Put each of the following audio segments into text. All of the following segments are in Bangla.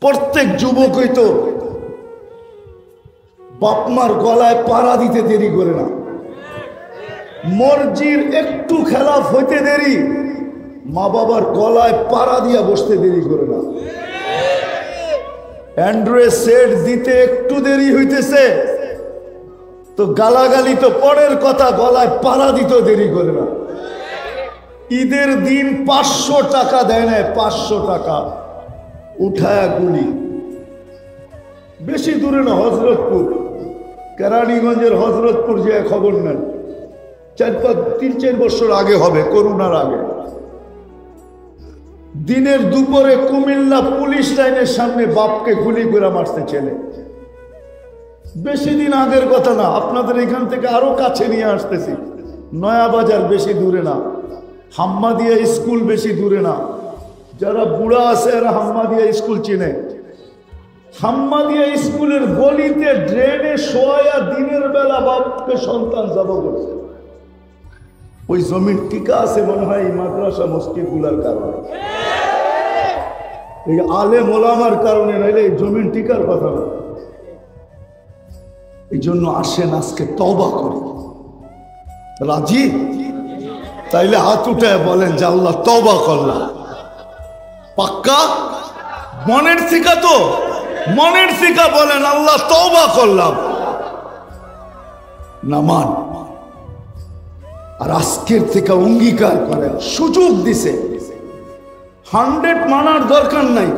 প্রত্যেক যুবকই তো বাপমার গলায় পাড়া দিতে দেরি করে না। মর্জির একটু খেলাফ হইতে দেরি, মা বাবার গলায় পাড়া দিয়া বসতে দেরি করে না। অ্যান্ড্রয়েড সেট দিতে একটু দেরি হইতেছে তো গালাগালি তো পরের কথা, গলায় পাড়া দিতেও দেরি করে না। ঈদের দিন 500 টাকা দেয় না, 500 টাকা উঠায়া গুলি। বেশি দূরে না, হজরতপুর, কেরানীগঞ্জের হজরতপুর যে খবর নেন, 3-4 বছর আগে হবে, করোনার আগে। দিনের দুপুরে কুমিল্লা পুলিশ লাইনের সামনে বাপকে গুলি করে মারতে ছেলে। বেশি দিন আগের কথা না, আপনাদের এখান থেকে আরো কাছে নিয়ে আসতেছি। নয়া বাজার বেশি দূরে না, হাম্মাদিয়া স্কুল বেশি দূরে না। যারা বুড়া আছে এরা হাম্মাদিয়া স্কুল চিনে। হাম্মাদিয়া স্কুলের গলিতে ড্রেনে শোয়া দিনের বেলা বাপকে সন্তান জব করছে। ওই জমিন টিকা আছে মনে হয় এই মাদ্রাসা মসজিদ গুলার কারণে, এই আলেম ওলামার কারণে, নাইলে এই জমিন টিকার কথা না। এই জন্য আসেন আজকে তওবা করি। রাজি? তাইলে হাত উঠায় বলেন যে আল্লাহ তওবা করলাম। পাক্কা? মনের থেকে তো, মনের থেকে বলেন আল্লাহ তওবা করলাম। নামান আর আজকের থেকে অঙ্গীকার করেন, সুযোগ দিছে। 100 মানার দরকার নাই।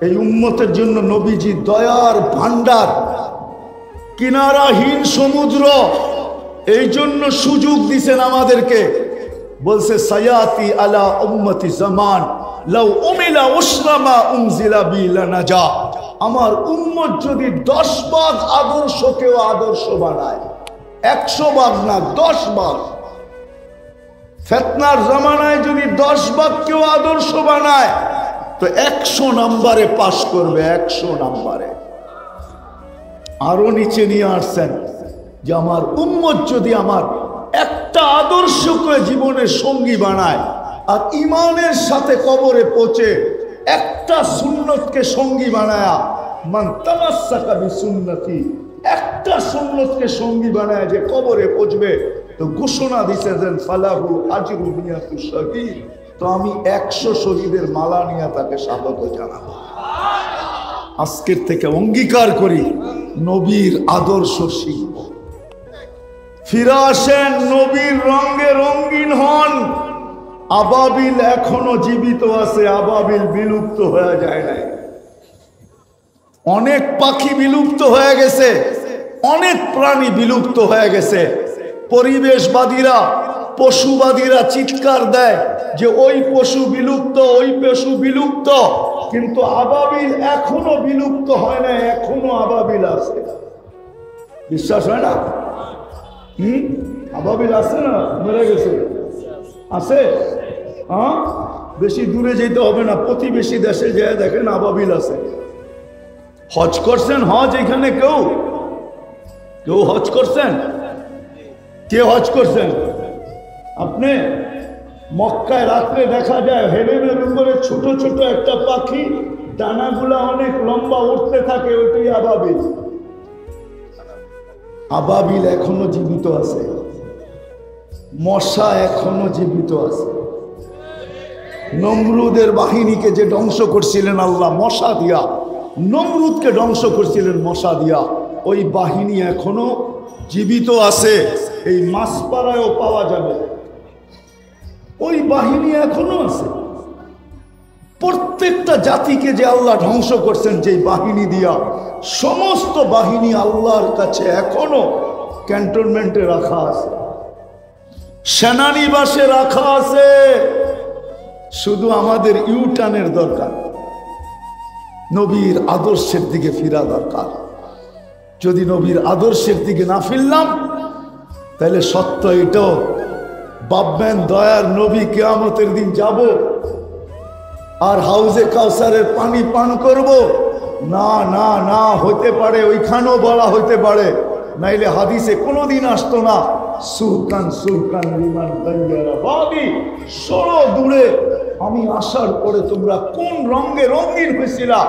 এই উম্মতের জন্য নবীজি দয়ার ভান্ডার, কিনারাহীন সমুদ্র। এই জন্য সুযোগ দিছেন আমাদেরকে। বলছে সায়াতি আলা উম্মতি জামান লাউ উমিলা উসরামা উনজিলা বি লানাজা। আমার উম্মত যদি 10 ভাগ আদর্শকেও আদর্শ বানায়, 100 ভাগ না 10 ভাগ, ফিতনার জামানায় যদি 10 ভাগ কেউ আদর্শ বানায় তো 100 নম্বরে পাশ করবে, 100 নম্বরে। আরো নিচে নিয়ে আসছেন যে আমার উম্মত যদি আমার একটা আদর্শকে জীবনের সঙ্গী বানায় আর ইমানের সাথে কবরে পৌঁছে একটা সুন্নতকে সঙ্গী বানায়া, মান তামাসসাকা বিসুন্নতি, একটা সুন্নতকে সঙ্গী বানায় যে কবরে পৌঁছবে, তো ঘোষণা দিছে যে ফালাহু আজরু মিয়াতু শাহীদ। তো আমি 100 শহীদের মালা নিয়ে তাকে স্বাগত জানাবো। আজকের থেকে অঙ্গীকার করি নবীর আদর্শ শিখব। ফিরে আসেন, নবীর রঙে রঙিন হন। আবাবিল এখনো জীবিত আছে, আবাবিল বিলুপ্ত হয়ে যায় নাই। অনেক পাখি বিলুপ্ত হয়ে গেছে, অনেক প্রাণী বিলুপ্ত হয়ে গেছে। পরিবেশবাদীরা, পশুবাদীরা চিৎকার দেয় যে ওই পশু বিলুপ্ত, ওই পশু বিলুপ্ত, কিন্তু আবাবিল এখনো বিলুপ্ত হয় না, এখনো আবাবিল আছে। বিশ্বাস হয় না? আবাবিল আছে না, মরে গেছে, আছে। হ্যাঁ, বেশি দূরে যেতে হবে না, প্রতিবেশী দেশে যায় দেখেন আবাবিল আছে। হজ করছেন? হজ এখানে কেউ কেউ হজ করছেন? কে হজ করছেন? আপনি? মক্কায় রাত্রে দেখা যায় হেলেনের উপরে ছোট ছোট একটা পাখি, ডানাগুলা অনেক লম্বা উঠতে থাকে, ওইটাই আবাবিল। আবাবিল এখনো জীবিত আছে, মশা এখনো জীবিত আছে। নমরুদের বাহিনীকে যে ধ্বংস করছিলেন আল্লাহ মশা দিয়া, নমরুদকে ধ্বংস করছিলেন মশা দিয়া, ওই বাহিনী এখনো জীবিত আছে। এই মাছপাড়ায়ও পাওয়া যাবে, ওই বাহিনী এখনো আছে। প্রত্যেকটা জাতিকে যে আল্লাহ ধ্বংস করছেন যে বাহিনী দিয়া, সমস্ত বাহিনী আল্লাহর কাছে এখনো ক্যান্টনমেন্টে রাখা আছে, সেনানিবাসে রাখা আছে। শুধু আমাদের ইউটার্নের দরকার, নবীর আদর্শের দিকে ফিরা দরকার। যদি নবীর আদর্শের দিকে না ফিরলাম তাহলে সত্য এটাও ভাববেন দয়ার নবী কিয়ামতের দিন যাব আর হাউজে কাউসারের পানি পান করব না, না, না, হতে পারে ওইখানেও বলা হইতে পারে, নাইলে হাদিসে কোনোদিন আসতো না সুরকান সুরকান লিমান গায়রা বাদি, সরো দূরে। আমি আসার পরে তোমরা কোন রঙে রঙিন হয়েছিলা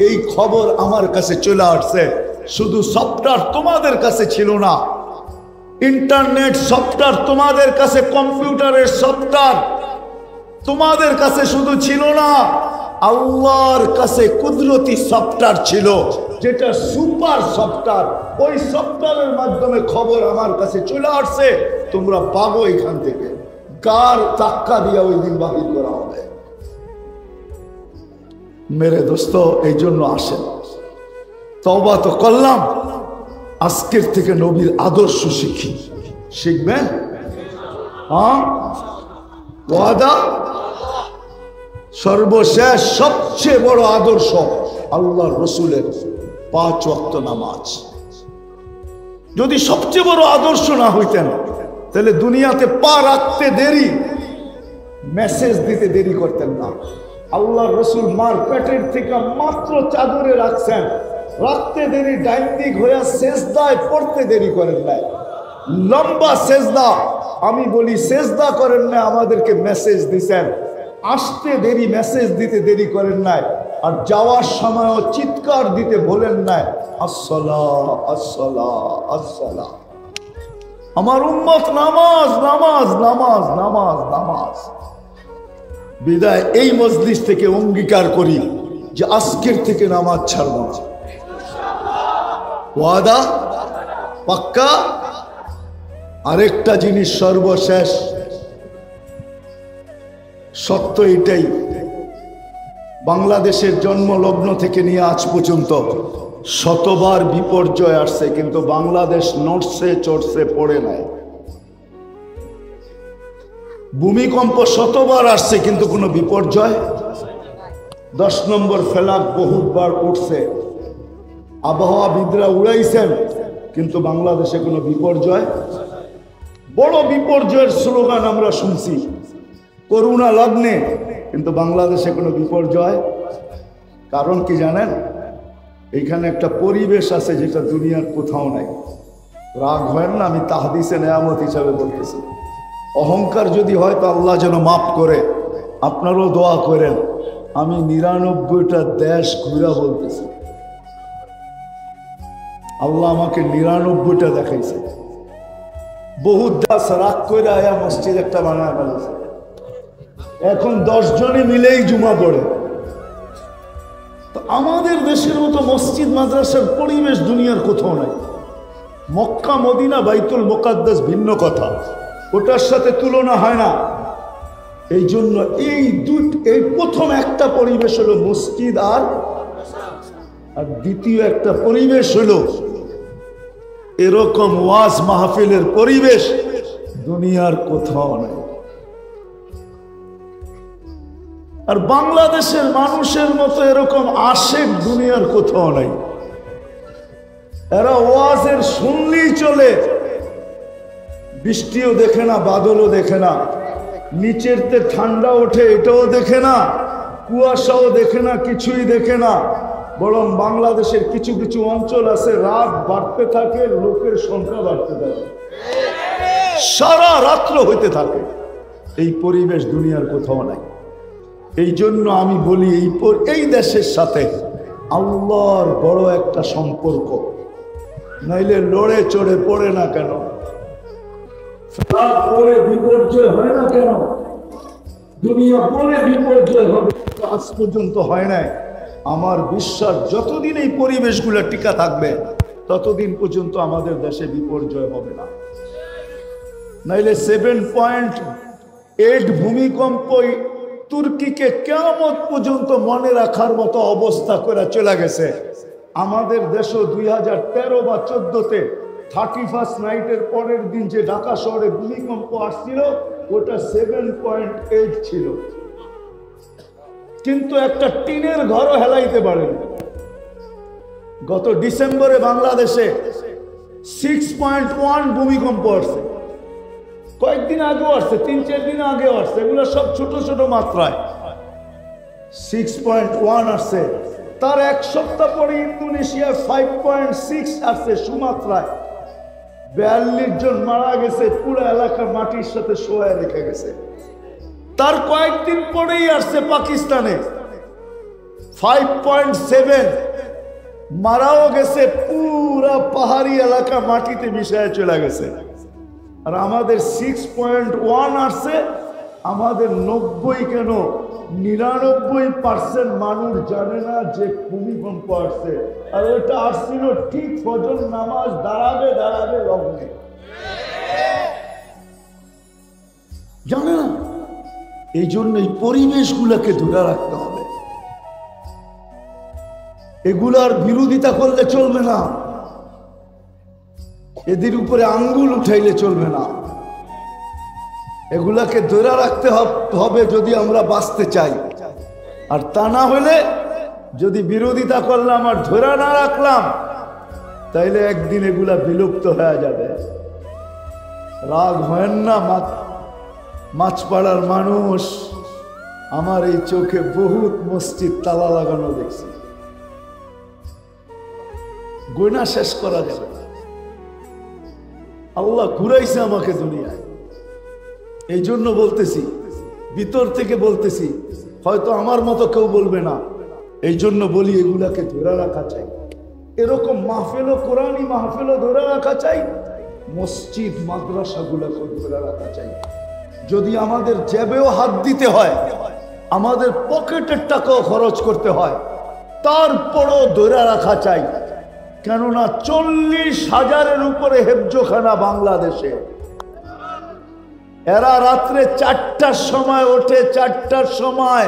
এই খবর আমার কাছে চলে আসছে। শুধু সফটওয়্যার তোমাদের কাছে ছিল না, ইন্টারনেট সফটওয়্যার তোমাদের কাছে, কম্পিউটারের সফটওয়্যার তোমাদের কাছে শুধু ছিল না, আল্লাহর কাছে কুদরতি সফটওয়্যার ছিল, যেটা সুপার সফটওয়্যার। ওই সফটওয়্যারের মাধ্যমে খবর আমার কাছে চলে আসছে, তোমরা পাবো এখান থেকে। কার টাক্কা দিয়ে ওই দিন বাহির করা হবে। মেরে দোস্ত, এই জন্য আসেন, তওবা তো করলাম, আজকের থেকে নবীর আদর্শ শিখি। শিখবেন? হ্যাঁ, ওয়াদা। সর্বশেষ সবচেয়ে বড় আদর্শ আল্লাহ রসুলের 5 ওয়াক্ত নামাজ। যদি সবচেয়ে বড় আদর্শ না হইতেন, তাহলে দুনিয়াতে পা রাখতে দেরি, মেসেজ দিতে দেরি করতেন না। আল্লাহ রসুল মার পেটের থেকে মাত্র চাদরে রাখছেন, রাখতে দেরি, ডাইন দিক হইয়া সেজদায় পড়তে দেরি করেন নাই। লম্বা সেজদা, আমি বলি সেজদা করেন না, আমাদেরকে মেসেজ দিছেন। আসতে দেরি, মেসেজ দিতে দেরি করেন নাই। আর যাওয়ার সময় চিৎকার দিতে বলেন নাই, আসসালাহ আসসালাহ আসসালাহ। আমার উম্মত নামাজ নামাজ নামাজ নামাজ নামাজ। বিদায় এই মজলিস থেকে অঙ্গীকার করি যে আজকের থেকে নামাজ ছাড়ব না। ওয়াদা পাক্কা। আরেকটা জিনিস সর্বশেষ সত্য এটাই, বাংলাদেশের জন্মলগ্ন থেকে নিয়ে আজ পর্যন্ত শতবার বিপর্যয় আসছে, কিন্তু বাংলাদেশ নড়ছে চড়ছে পড়ে নাই। ভূমিকম্প শতবার আসছে, কিন্তু কোনো বিপর্যয়। 10 নম্বর ফেলাক বহুবার উঠছে, আবহাওয়াবিদরা উড়াইছেন, কিন্তু বাংলাদেশে কোনো বিপর্যয়। বড় বিপর্যয়ের স্লোগান আমরা শুনছি, করোনা লগ্নে, কিন্তু বাংলাদেশে কোনো বিপর্যয়। কারণ কি জানেন? এইখানে একটা পরিবেশ আছে যেটা দুনিয়ার কোথাও নাই। রাগ হয় না, আমি তাহদিসে নেয়ামত হিসাবে বলতেছি। অহংকার যদি হয় তো আল্লাহ যেন মাফ করে, আপনারও দোয়া করেন। আমি 99টা দেশ ঘুরা বলতেছি, আল্লাহ আমাকে 99টা দেখাইছে। বহুত দাস রাগ করে আয়া মসজিদ একটা বানায় ফেলেছে, এখন 10 জনে মিলেই জুমা পড়ে। তো আমাদের দেশের মতো মসজিদ মাদ্রাসার পরিবেশ দুনিয়ার কোথাও নাই। মক্কা মদিনা বাইতুল মুকাদ্দাস ভিন্ন কথা, ওটার সাথে তুলনা হয় না। এই জন্য এই প্রথম একটা পরিবেশ হলো মসজিদ, আর দ্বিতীয় একটা পরিবেশ হলো এরকম ওয়াজ মাহফিলের পরিবেশ দুনিয়ার কোথাও নাই। আর বাংলাদেশের মানুষের মতো এরকম আশেক দুনিয়ার কোথাও নাই। এরা ওয়াজের শুনলেই চলে, বৃষ্টিও দেখে না, বাদলও দেখে না, নিচেরতে ঠান্ডা ওঠে এটাও দেখে না, কুয়াশাও দেখে না, কিছুই দেখে না। বরং বাংলাদেশের কিছু কিছু অঞ্চল আছে, রাত বাড়তে থাকে, লোকের সংখ্যা বাড়তে থাকে, সারা রাত্র হইতে থাকে। এই পরিবেশ দুনিয়ার কোথাও নাই। এই জন্য আমি বলি এই দেশের সাথে আল্লাহর বড় একটা সম্পর্ক, নাইলে লড়ে চড়ে পড়ে না কেন, পরে বিপর্যয় হয় না কেন, দুনিয়া পরে বিপর্যয় হবে, আজ পর্যন্ত হয় নাই। আমার বিশ্বাস যতদিন এই পরিবেশগুলো টিকা থাকবে ততদিন পর্যন্ত আমাদের দেশে বিপর্যয় হবে না। নাইলে 7.8 ভূমিকম্প তুর্কিকে কিয়ামত পর্যন্ত মনে রাখার মতো অবস্থা করে চলে গেছে। আমাদের দেশও 2013 বা 14-তে 31st নাইটের পরের দিন যে ঢাকা শহরে ভূমিকম্প আসছিল, ওটা 7.8 ছিল, কিন্তু একটা টিনের ঘরও হেলাইতে পারেনি। গত ডিসেম্বরে বাংলাদেশে 6.1 ভূমিকম্প আসছে, কয়েকদিন আগেও আসছে, 3-4 দিন আগেও আসছে, এগুলো সব ছোট ছোট মাত্রায়। 6.1 আসছে, তার 1 সপ্তাহ পরে ইন্দোনেশিয়া 5.6 আসছে সুমাত্রায়। 42 জন মারা গেছে, পুরো এলাকা মাটির সাথে শোয়া রেখে গেছে। তার কয়েকদিন পরেই আসছে পাকিস্তানে 5.7 মারাও গেছে, পুরা পাহাড়ি এলাকা মাটিতে মিশায় চলে গেছে। আর আমাদের 6.1 আসছে। আমাদের 90 কেন 99% মানুষ জানে না যে ভূমিকম্প আসছে। আর ওটা আসছিল ঠিক ফজর নামাজ দাঁড়াবে লগ্নে, জানে না। এই জন্য এই পরিবেশগুলোকে ধরে রাখতে হবে, এগুলার বিরোধিতা করলে চলবে না, এদের উপরে আঙ্গুল উঠাইলে চলবে না। এগুলাকে ধরে রাখতে হবে যদি আমরা বাঁচতে চাই। আর তা না হলে যদি বিরোধিতা করলাম আর ধরে না রাখলাম, তাইলে একদিন এগুলা বিলুপ্ত হয়ে যাবে। রাগ হয় না মাছপাড়ার মানুষ, আমার এই চোখে বহুত মসজিদ তালা লাগানো দেখছি, গোনা শেষ করা যাবে না। আল্লাহ ঘুরাইছে আমাকে দুনিয়ায়, এই জন্য বলতেছি, ভিতর থেকে বলতেছি, হয়তো আমার মতো কেউ বলবে না, এই জন্য বলি এগুলাকে ধরে রাখা চাই। এরকম মাহফিলও, কোরআনী মাহফিলও ধরে রাখা চাই, মসজিদ মাদ্রাসাগুলোকে ধরে রাখা চাই। যদি আমাদের জেবেও হাত দিতে হয়, আমাদের পকেটের টাকাও খরচ করতে হয়, তারপরও ধরে রাখা চাই। কেননা 40,000-এর উপরে হেফজোখানা বাংলাদেশে। এরা রাত্রে 4টার সময় ওঠে, 4টার সময়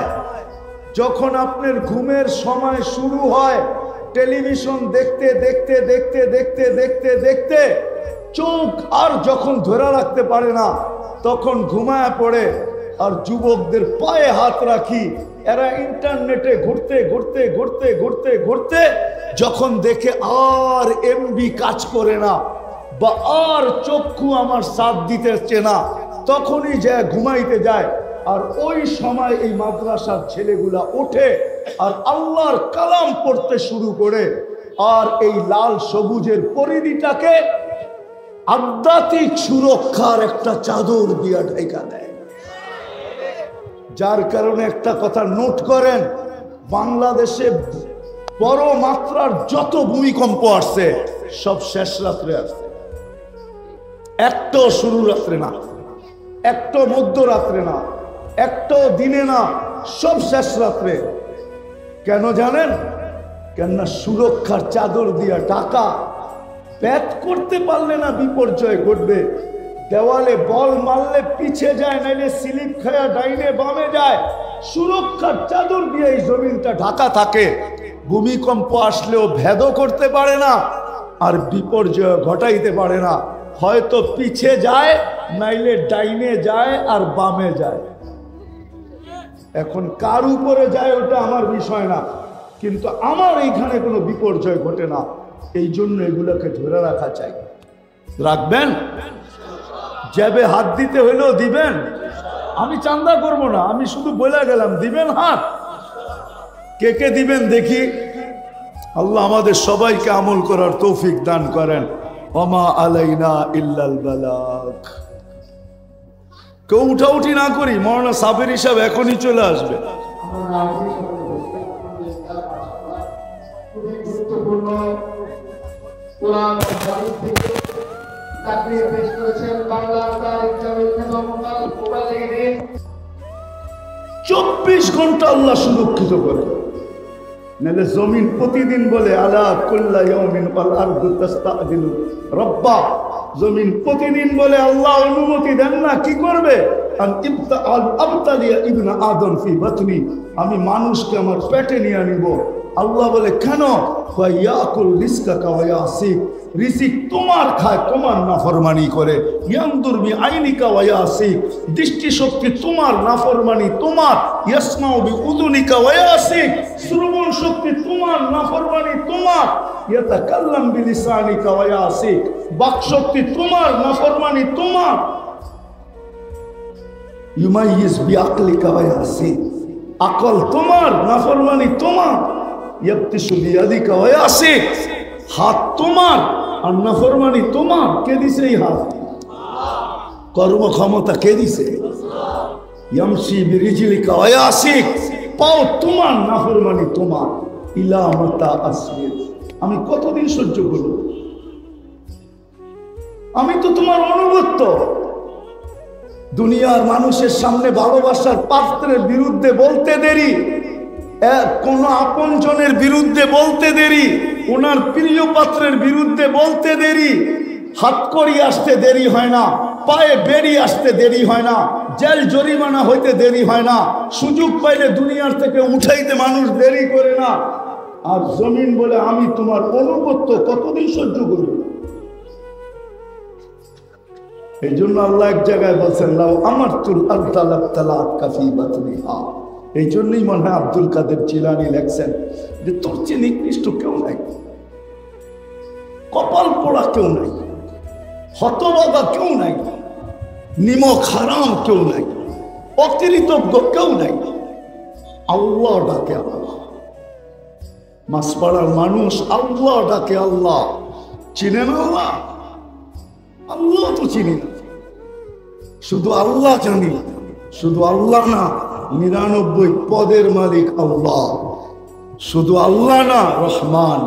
যখন আপনার ঘুমের সময় শুরু হয়, টেলিভিশন দেখতে দেখতে দেখতে দেখতে দেখতে দেখতে চোখ আর যখন ধরে রাখতে পারে না, তখন ঘুমায় পড়ে। আর যুবকদের পায়ে হাত রাখি, এরা ইন্টারনেটে ঘুরতে ঘুরতে ঘুরতে ঘুরতে ঘুরতে যখন দেখে আর এমবি কাজ করে না বা আর চক্ষু আমার সাথ দিতেছে না, তখনই যায় ঘুমাইতে যায়। আর ওই সময় এই মাদ্রাসার ছেলেগুলা ওঠে আর আল্লাহর কালাম পড়তে শুরু করে, আর এই লাল সবুজের পরিধিটাকে আধ্যাত্মিক সুরক্ষার একটা চাদর দিয়া ঢাকা দেয়। যার কারণে একটা কথা নোট করেন, বাংলাদেশে বড় মাত্রার যত ভূমিকম্প আসছে সব শেষ রাত্রে আসছে, একটাও শুরু রাত্রে না, একটাও মধ্যরাত্রে না, একটাও দিনে না, সব শেষ রাত্রে। কেন জানেন? কেননা সুরক্ষার চাদর দিয়া ঢাকা। ব্যাট করতে পারলে না বিপর্যয় ঘটবে, দেওয়ালে বল মারলে পিছে যায়, নাইলে স্লিপ খায়া ডাইনে বামে যায়। সুরক্ষার চাদর দিয়ে এই জমিনটা ঢাকা থাকে, ভূমিকম্প আসলেও ভেদও করতে পারে না আর বিপর্যয় ঘটাইতে পারে না। হয়তো পিছে যায়, নাইলে ডাইনে যায় আর বামে যায়। এখন কার উপরে যায় ওটা আমার বিষয় না, কিন্তু আমার এইখানে কোনো বিপর্যয় ঘটে না। এই জন্য এগুলোকে ধরে রাখা চাই। রাখবেন? জেবে হাত দিতে হইলেও দিবেন। আমি চান্দা করব না, আমি শুধু বলে গেলাম, দিবেন হাত। কে কে দিবেন দেখি। আল্লাহ আমাদের সবাইকে আমল করার তৌফিক দান করেন। ওমা আলাইনা ইল্লাল বালাগ। কেউ উঠাউঠি না করি, মৌলানা সাবের হিসাব এখনই চলে আসবে। কোরআন ও হাদিস থেকে তাকরীর পেশ করেছেন বাংলার তারিখ জামিল মুবাল্লিগিন। 24 ঘন্টা আল্লাহ সুরক্ষিত করে। নাহলে জমিন প্রতিদিন বলে আলা কুল্লা ইয়াউমিন ওয়াল আরদু তাস্তাদিলু রব্বা। জমিন প্রতিদিন বলে আল্লাহ অনুমতি দেন না, কি করবে? আবতালিয়া ইবনা আদম ফি বাতনি, আমি মানুষকে আমার পেটে নিয়ে নিব। আল্লাহ বলে কেন? ইয়াকুল রিজকাকা ওয়া ইয়াসিক, রিজিক তোমার খায়, তোমার নাফরমানি করে। ইয়ানদুর বি আইনিকা ওয়া ইয়াসিক, দৃষ্টি শক্তি তোমার, নাফরমানি তোমার। ইয়াসমাউ বি উযুনিকা ওয়া ইয়াসিক, শ্রবণ শক্তি তোমার, নাফরমানি তোমার। ইয়াতাকাল্লাম বি লিসানিকা ওয়া ইয়াসিক, বাক শক্তি তোমার, নাফরমানি তোমার। ইউমাইয়িজ বি আকলিকা ওয়া ইয়াসিক, আকল তোমার, নাফরমানি তোমার। ইয়াবতিসু বিয়াদিকা ওয়া ইয়াসিক, হাত তোমার আর নাফরমানি তোমার। কে দিছে এই হাত? কর্ম ক্ষমতা কে দিছে? ইয়ামশি বিরিজলিকা ওয়া ইয়াসিক, পাও তোমার, নাফরমানি তোমার। ইলা মাতা আসবির, আমি কতদিন সহ্য করব? আমি তো তোমার অনুগত্য। দুনিয়ার মানুষের সামনে ভালোবাসার পাত্রের বিরুদ্ধে বলতে দেরি, কোন আপনজনের বিরুদ্ধে বলতে দেরি, ওনার প্রিয় পাত্রের বিরুদ্ধে বলতে দেরি, হাত করি আসতে দেরি হয় না, পায়ে বেরিয়ে আসতে দেরি হয় না, জেল জরিমানা হইতে দেরি হয় না, সুযোগ পাইলে দুনিয়ার থেকে উঠাইতে মানুষ দেরি করে না। আর জমিন বলে আমি তোমার অনুগত্য, কতদিন সহ্য করব? এই জন্য আল্লাহ এক জায়গায় বলছেন, লাউ আমারতুল আরদা লাবতালাত কাফি বাতনিহা। এই জন্যই মনে হয় আব্দুল কাদের জিলানী লেখছেন যে তোর চেয়ে নিকৃষ্ট কেউ নাই, কপাল পোড়া কেউ নাই, হতভাগা কেউ নাই, নিমক হারাম কেউ নাই, অকৃতজ্ঞ কেউ নাই। আল্লাহ ডাকে আল্লাহ। মাসপাড়ার মানুষ আল্লাহ ডাকে আল্লাহ। চিনেন আল্লাহ? আল্লাহ তো চিনি না, শুধু আল্লাহ জানি। শুধু আল্লাহ না, 99 পদের মালিক আল্লাহ। শুধু আল্লাহ না রহমান,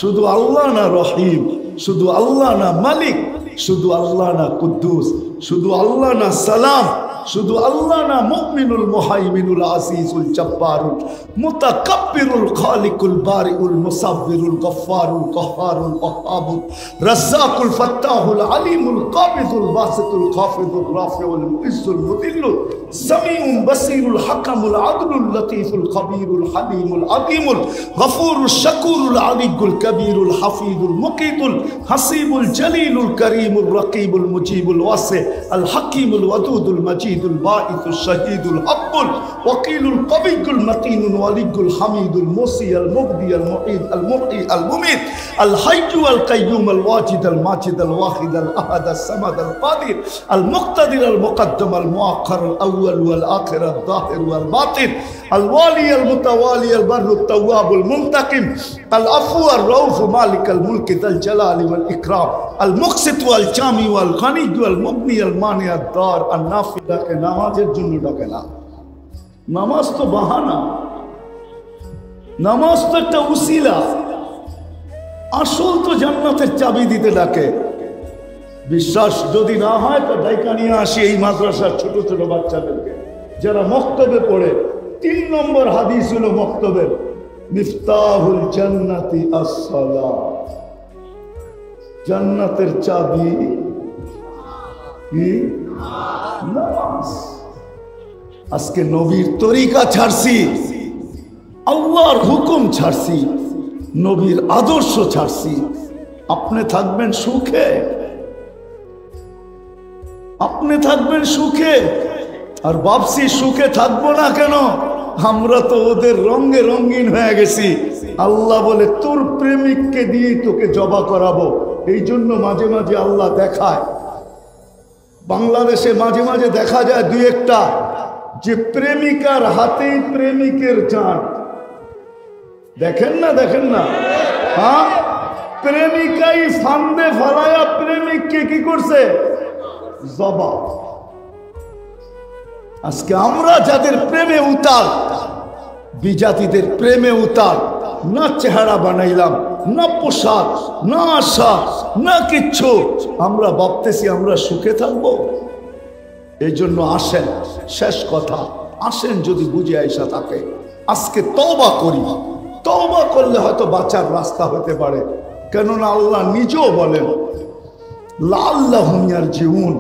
শুধু আল্লাহ না রহিম, শুধু আল্লাহ না মালিক, শুধু আল্লাহ না কুদ্দুস, শুধু আল্লাহ না সালাম, শুধু আল্লাহ না মুমিনুল মুহাইমিনুল আসিসুল জব্বারুল মুতাকাব্বিরুল খালিকুল বারিউল মুসাব্বিরুল গফফারুল কহ্হারুল ওয়াহাবুল রাজ্জাকুল ফাত্তাহুল আলিমুল কাবিদুল বাসিতুল খাফিদুর রাফিউল মুইজ্জুল মুদিল্লুল সামিউম বাসিরুল হাকামুল আদলুল লতীফুল খবীরুল হালিমুল আযীমুল গফুরুশ শাকুরুল আলিয়ুল কবীরুল হাফিজুল মুকিতুল হাসিবুল জলিলুল করিমুল রকিবুল মুজিবুল ওয়াসি আল হাকিমুল ওয়াদুদুল মাজিদ الباعث الشهيد الحق الوكيل القوي المتين الولي الحميد الموصي المبدي المعيد المحيي المميت الحي القيوم الواجد الماجد الواحد الاحد الصمد القادر المقتدر المقدم المؤخر الاول والاخر الظاهر والباطن الوالي المتوالي البر التواب المنتقم العفو الرؤوف مالك الملك ذا الجلال والاكرام المقسط والجامع والغني والمغني المانع الدار النافع। নামাজের জন্য ডাকে না, নামাজ তো বাহানা, নামাজ তো একটা উসিলা, আসল তো জান্নাতের চাবি দিতে ডাকে। বিশ্বাস যদি না হয় তো ডাইকা নিয়ে আসি এই মাদ্রাসার ছোট ছোট বাচ্চাদেরকে যারা মক্তবে পড়ে। 3 নম্বর হাদিস হলো মক্তবের, মিফতাহুল জান্নাতি আস-সালাহ, জান্নাতের চাবি কি? নামাজ। আজকে নবীর তরিকা ছাড়ছি, আল্লাহর হুকুম ছাড়ছি, নবীর আদর্শ ছাড়ছি। আপনি থাকবেন সুখে, আপনি থাকবেন সুখে। আর ভাবছি সুখে থাকবো না কেন? আমরা তো ওদের রঙে রঙিন হয়ে গেছি। আল্লাহ বলে তোর প্রেমিককে দিয়ে তোকে জবা করাবো। এই জন্য মাঝে মাঝে আল্লাহ দেখায়, বাংলাদেশে মাঝে মাঝে দেখা যায় 2-1টা যে প্রেমিকার হাতেই প্রেমিকের জান। দেখেন না, দেখেন না? হ্যাঁ, প্রেমিকাই ফান্দে ফালায়া প্রেমিককে কি করছে? জবা। আজকে আমরা যাদের প্রেমে উতাল, বিজাতিদের প্রেমে উতাল, না চেহারা বানাইলাম, না পোশাক, না আশা, না কিচ্ছু। আমরা ভাবতেছি আমরা সুখে থাকবো। এই জন্য আসেন, শেষ কথা, আসেন যদি বুঝে আইসা থাকে আজকে তওবা করি। তওবা করলে হয়তো বাঁচার রাস্তা হতে পারে। কেননা আল্লাহ নিজেও বলেন লাআল্লাহুম ইয়ারজিউন।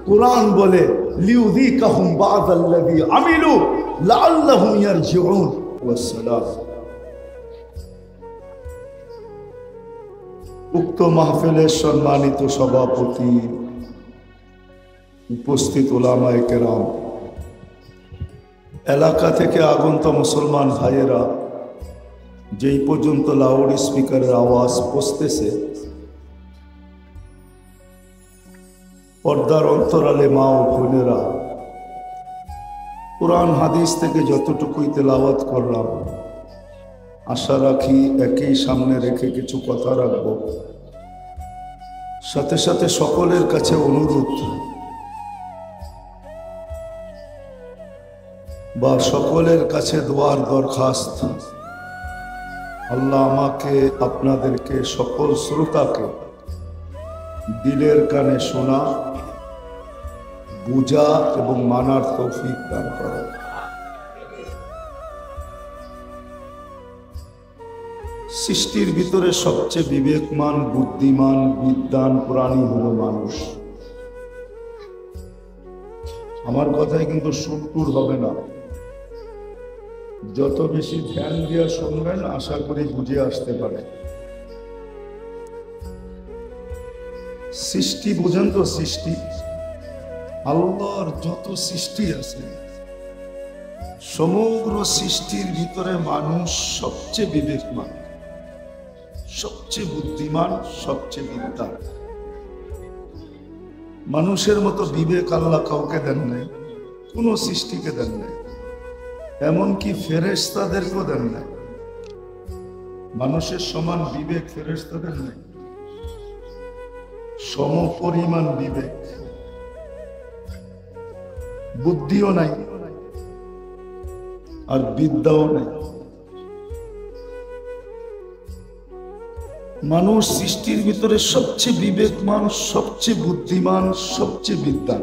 কুরআন বলে লিউযীকাহুম বা'দাল্লাযী আমিলু লাআল্লাহুম ইয়ারজিউন। ওয়াসসালাম। উক্ত মাহফিলের সম্মানিত সভাপতি, উপস্থিত উলামায়ে কেরাম, এলাকা থেকে আগন্ত মুসলমান ভাইয়েরা, যেই পর্যন্ত লাউড স্পিকারের আওয়াজ পৌঁছতেছে, পর্দার অন্তরালে মা ও বোনেরা, কুরআন হাদিস থেকে যতটুকুই তেলাওয়াত করলাম, আশা রাখি একই সামনে রেখে কিছু কথা রাখব। সাথে সাথে সকলের কাছে অনুরোধ, বা সকলের কাছে দোয়ার দরখাস্ত, আল্লাহ আমাকে আপনাদেরকে সকল শ্রোতাকে দিলের কানে শোনা, বুঝা এবং মানার তৌফিক দান করেন। সৃষ্টির ভিতরে সবচেয়ে বিবেকমান, বুদ্ধিমান, বিদ্বান প্রাণী হলো মানুষ। আমার কথায় কিন্তু সুরটুর হবে না, যত বেশি ধ্যান দিয়ে শুনবেন আশা করি বুঝে আসতে পারে। সৃষ্টি বুঝেন তো? সৃষ্টি, আল্লাহর যত সৃষ্টি আছে সমগ্র সৃষ্টির ভিতরে মানুষ সবচেয়ে বিবেকমান, সবচেয়ে বুদ্ধিমান, সবচেয়ে বিদ্বান। মানুষের মতো বিবেক আল্লাহ কাউকে দেন নাই, কোন সৃষ্টিকে দেন নাই, এমনকি ফেরেশতাদেরকেও দেন নাই। মানুষের সমান বিবেক ফেরেশতাদের নাই, সমপরিমাণ বিবেক, বুদ্ধিও নাই আর বিদ্যাও নাই। মানুষ সৃষ্টির ভিতরে সবচেয়ে বিবেকমান, সবচেয়ে বুদ্ধিমান, সবচেয়ে বিদ্বান।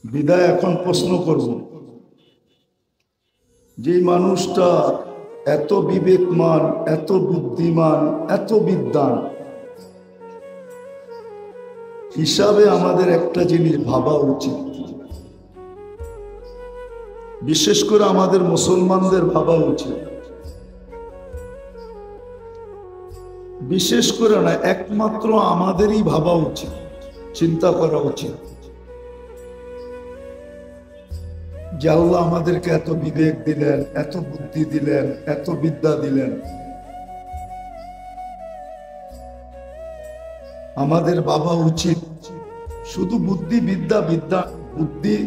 বিদায় এখন প্রশ্ন করব, যে মানুষটা এত বিবেকমান, এত বুদ্ধিমান, এত বিদ্বান, হিসাবে আমাদের একটা জিনিস ভাবা উচিত, বিশেষ করে আমাদের মুসলমানদের ভাবা উচিত, বিশেষ করে না একমাত্র আমাদেরই ভাবা উচিত, চিন্তা করা উচিত যে আল্লাহ আমাদেরকে এত বিবেক দিলেন, এত বুদ্ধি দিলেন, এত বিদ্যা দিলেন, আমাদের ভাবা উচিত শুধু বুদ্ধি বিদ্যা, বিদ্যা বুদ্ধি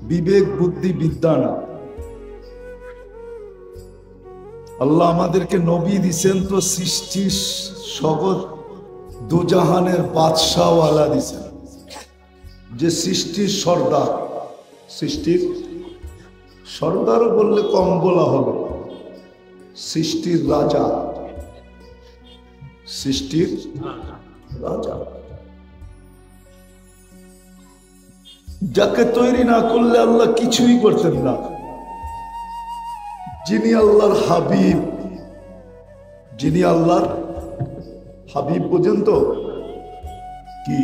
বিবেক, বুদ্ধি বিদ্যা না, আল্লাহ আমাদেরকে নবী দিছেন তো সৃষ্টির সগত দুজাহানের বাদশাহওয়ালা দিছেন, যে সৃষ্টির সর্দার। সৃষ্টির সর্দারও বললে কম বলা হবে, সৃষ্টির রাজা, সৃষ্টির রাজা, যাকে তৈরি না করলে আল্লাহ কিছুই করতেন না, যিনি আল্লাহর হাবিব, যিনি আল্লাহর হাবিব বোঝেন তো কি?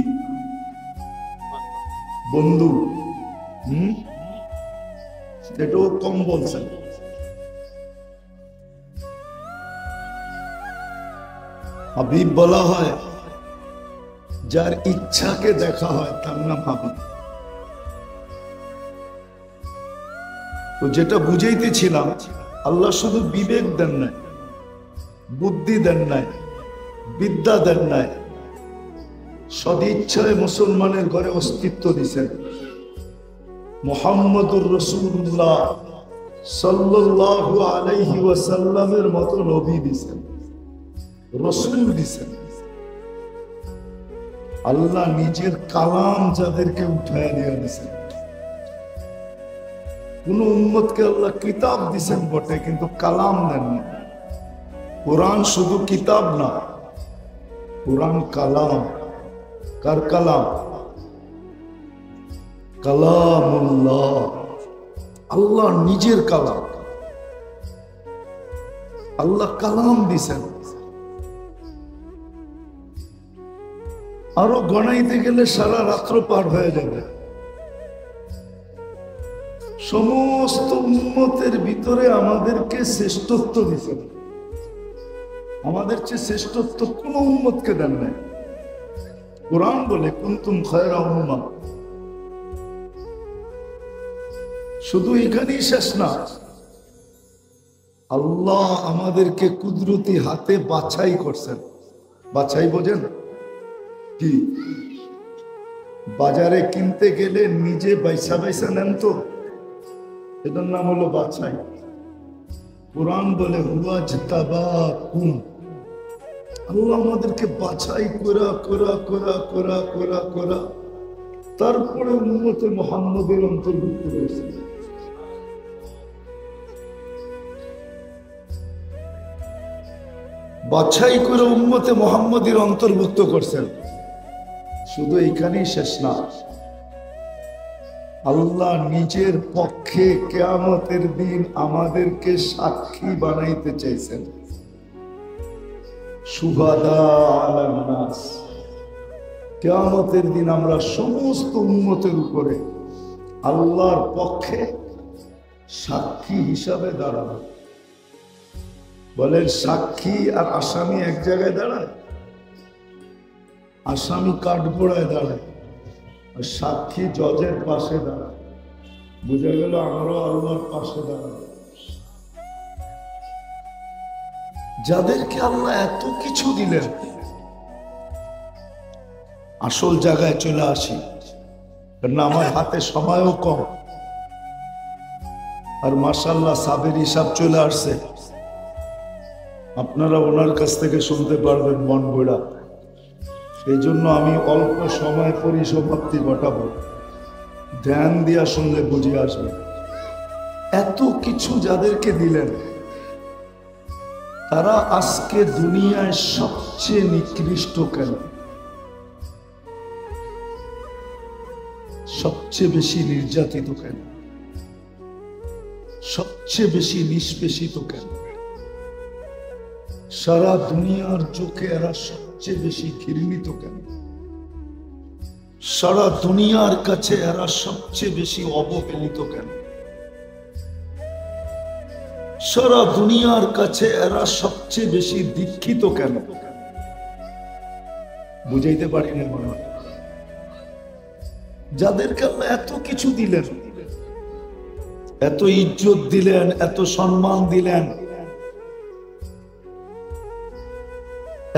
বন্ধু। এটাও কম বলছেন। হাবিব বলা হয় যার ইচ্ছাকে দেখা হয়, তার নাম হাবিব। তো যেটা বুঝাইতেছিলাম, আল্লাহ শুধু বিবেক দেন নাই, বুদ্ধি দেন নাই, বিদ্যা দেন নাই, সদিচ্ছায় মুসলমানের ঘরে অস্তিত্ব দিছেন। মুহাম্মদুর রাসূলুল্লাহ সাল্লাল্লাহু আলাইহি ওয়াসাল্লামের মতো নবী দিছেন, রাসূল দিছেন। আল্লাহ নিজের কালাম যাদেরকে উঠায় নিয়ে দিছেন। কোন উম্মতকে আল্লাহ কিতাব দিছেন বটে, কিন্তু কালাম দেন না। কোরআন শুধু কিতাব না, কোরআন কালাম। কার কালাম? কালামুল্লাহ, আল্লাহ নিজের কালাম। আল্লাহ কালাম দিছেন। আরো গণাইতে গেলে সারা রাত্র পার হয়ে যাবে। সমস্ত উম্মতের ভিতরে আমাদেরকে শ্রেষ্ঠত্ব দিছেন। আমাদের চেয়ে শ্রেষ্ঠত্ব কোন উম্মতকে দেন নাই। কোরআন বলে কুনতুম খায়রা উম্মাহ। শুধু এখানেই শেষ না, আল্লাহ আমাদেরকে কুদরতি হাতে বাছাই করছেন। বাছাই বোঝেন কি? বাজারে কিনতে গেলে নিজে বাইসা বাইসা নেন তো, এটার নাম হলো বাছাই। কোরআন বলে হুয়া জিতাবাকুম, আল্লাহ আমাদেরকে বাছাই করা করা করা করা করা করা তারপরে উম্মতে মুহাম্মদের অন্তর্ভুক্ত করেছেন। বাছাই করে উম্মতে মুহাম্মদের অন্তর্ভুক্ত করছেন। শুধু এইখানেই শেষ না, আল্লাহ নিজের পক্ষে কিয়ামতের দিন আমাদেরকে সাক্ষী বানাইতে চাইছেন। শুহাদা আলান নাস, কিয়ামতের দিন আমরা সমস্ত উম্মতের উপরে আল্লাহর পক্ষে সাক্ষী হিসাবে দাঁড়াবো। বলেন, সাক্ষী আর আসামি এক জায়গায় দাঁড়ায়? আসামি কাঠগোড়ায় দাঁড়ায়, আর সাক্ষী জজের পাশে দাঁড়ায়। বুঝা গেল আমরাও আল্লাহর পাশে দাঁড়াবো। যাদেরকে আল্লাহ এত কিছু দিলেন, আসল জায়গায় চলে আসি, কারণ আমার হাতে সময়ও কম। আর মাশাআল্লাহ সাবের হিসাব চলে আসছে, আপনারা ওনার কাছ থেকে শুনতে পারবেন মন গোড়া। এই জন্য আমি অল্প সময় পরিসমাপ্তি ঘটাবো, ধ্যান দিয়া শুনলে বুঝে আসবে। এত কিছু যাদেরকে দিলেন, তারা আজকে দুনিয়ায় সবচেয়ে নিকৃষ্ট কেন? সবচেয়ে বেশি নির্যাতিত কেন? সবচেয়ে বেশি নিষ্পেষিত কেন? সারা দুনিয়ার চোখে এরা সবচেয়ে বেশি ঘৃণিত কেন? সারা দুনিয়ার কাছে এরা সবচেয়ে বেশি অবহেলিত কেন? সারা দুনিয়ার কাছে এরা সবচেয়ে বেশি দীক্ষিত কেন? বুঝাইতে পারি না মনে হয়। যাদেরকে আল্লাহ এত কিছু দিলেন, এত ইজ্জত দিলেন, এত সম্মান দিলেন,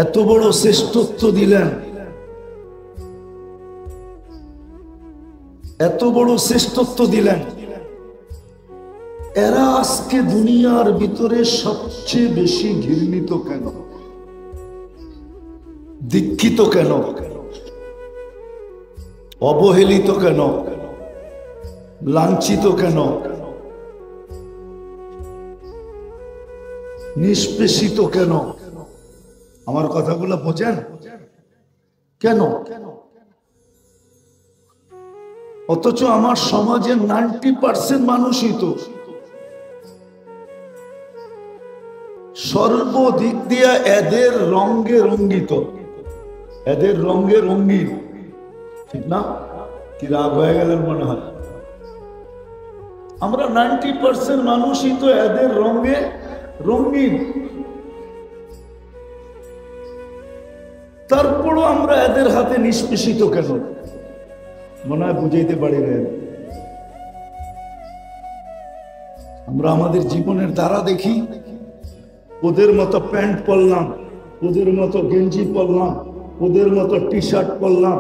এত বড় শ্রেষ্ঠত্ব দিলেন, এত বড় শ্রেষ্ঠত্ব দিলেন, এরা আজকে দুনিয়ার ভিতরে সবচেয়ে বেশি ঘৃণিত কেন? দীক্ষিত কেন? অবহেলিত কেন? লাঞ্ছিত কেন? নিষ্পেষিত কেন? আমার কথাগুলো বোঝেন? কেন? অথচ আমার সমাজের 90% মানুষই তো সর্বদিক দিয়া এদের রঙে রঙ্গিত, এদের রঙে রঙ্গিন। ঠিক না? কি রাগ হয়ে গেলেন মনে হয়? আমরা 90% মানুষই তো এদের রঙে রঙিন। তারপরও আমরা এদের হাতে নিষ্পেষিত কেন? মনে হয় বুঝাইতে পারি না। আমরা আমাদের জীবনের দ্বারা দেখি, ওদের মতো প্যান্ট পরলাম, ওদের মতো গেঞ্জি পরলাম, ওদের মতো টি শার্ট পরলাম,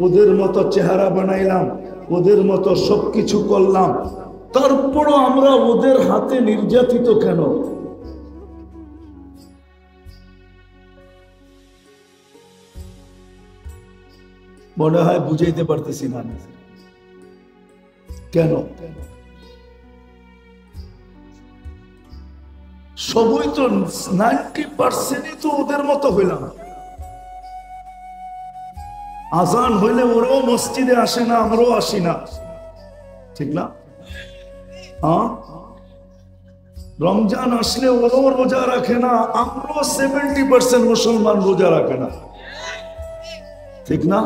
ওদের মতো চেহারা বানাইলাম, ওদের মতো সবকিছু করলাম, তারপরও আমরা ওদের হাতে নির্যাতিত কেন? মনে হয় বুঝাইতে পারতেছি না। কেন? সবই তো 90%ই তো ওদের মতো হইলাম। আজান হইলে ওরাও মসজিদে আসে না, আমরাও আসি না। ঠিক না? হ্যাঁ, রমজান আসলে ওরাও রোজা রাখে না, আমরাও 70% মুসলমান রোজা রাখে না। ঠিক না?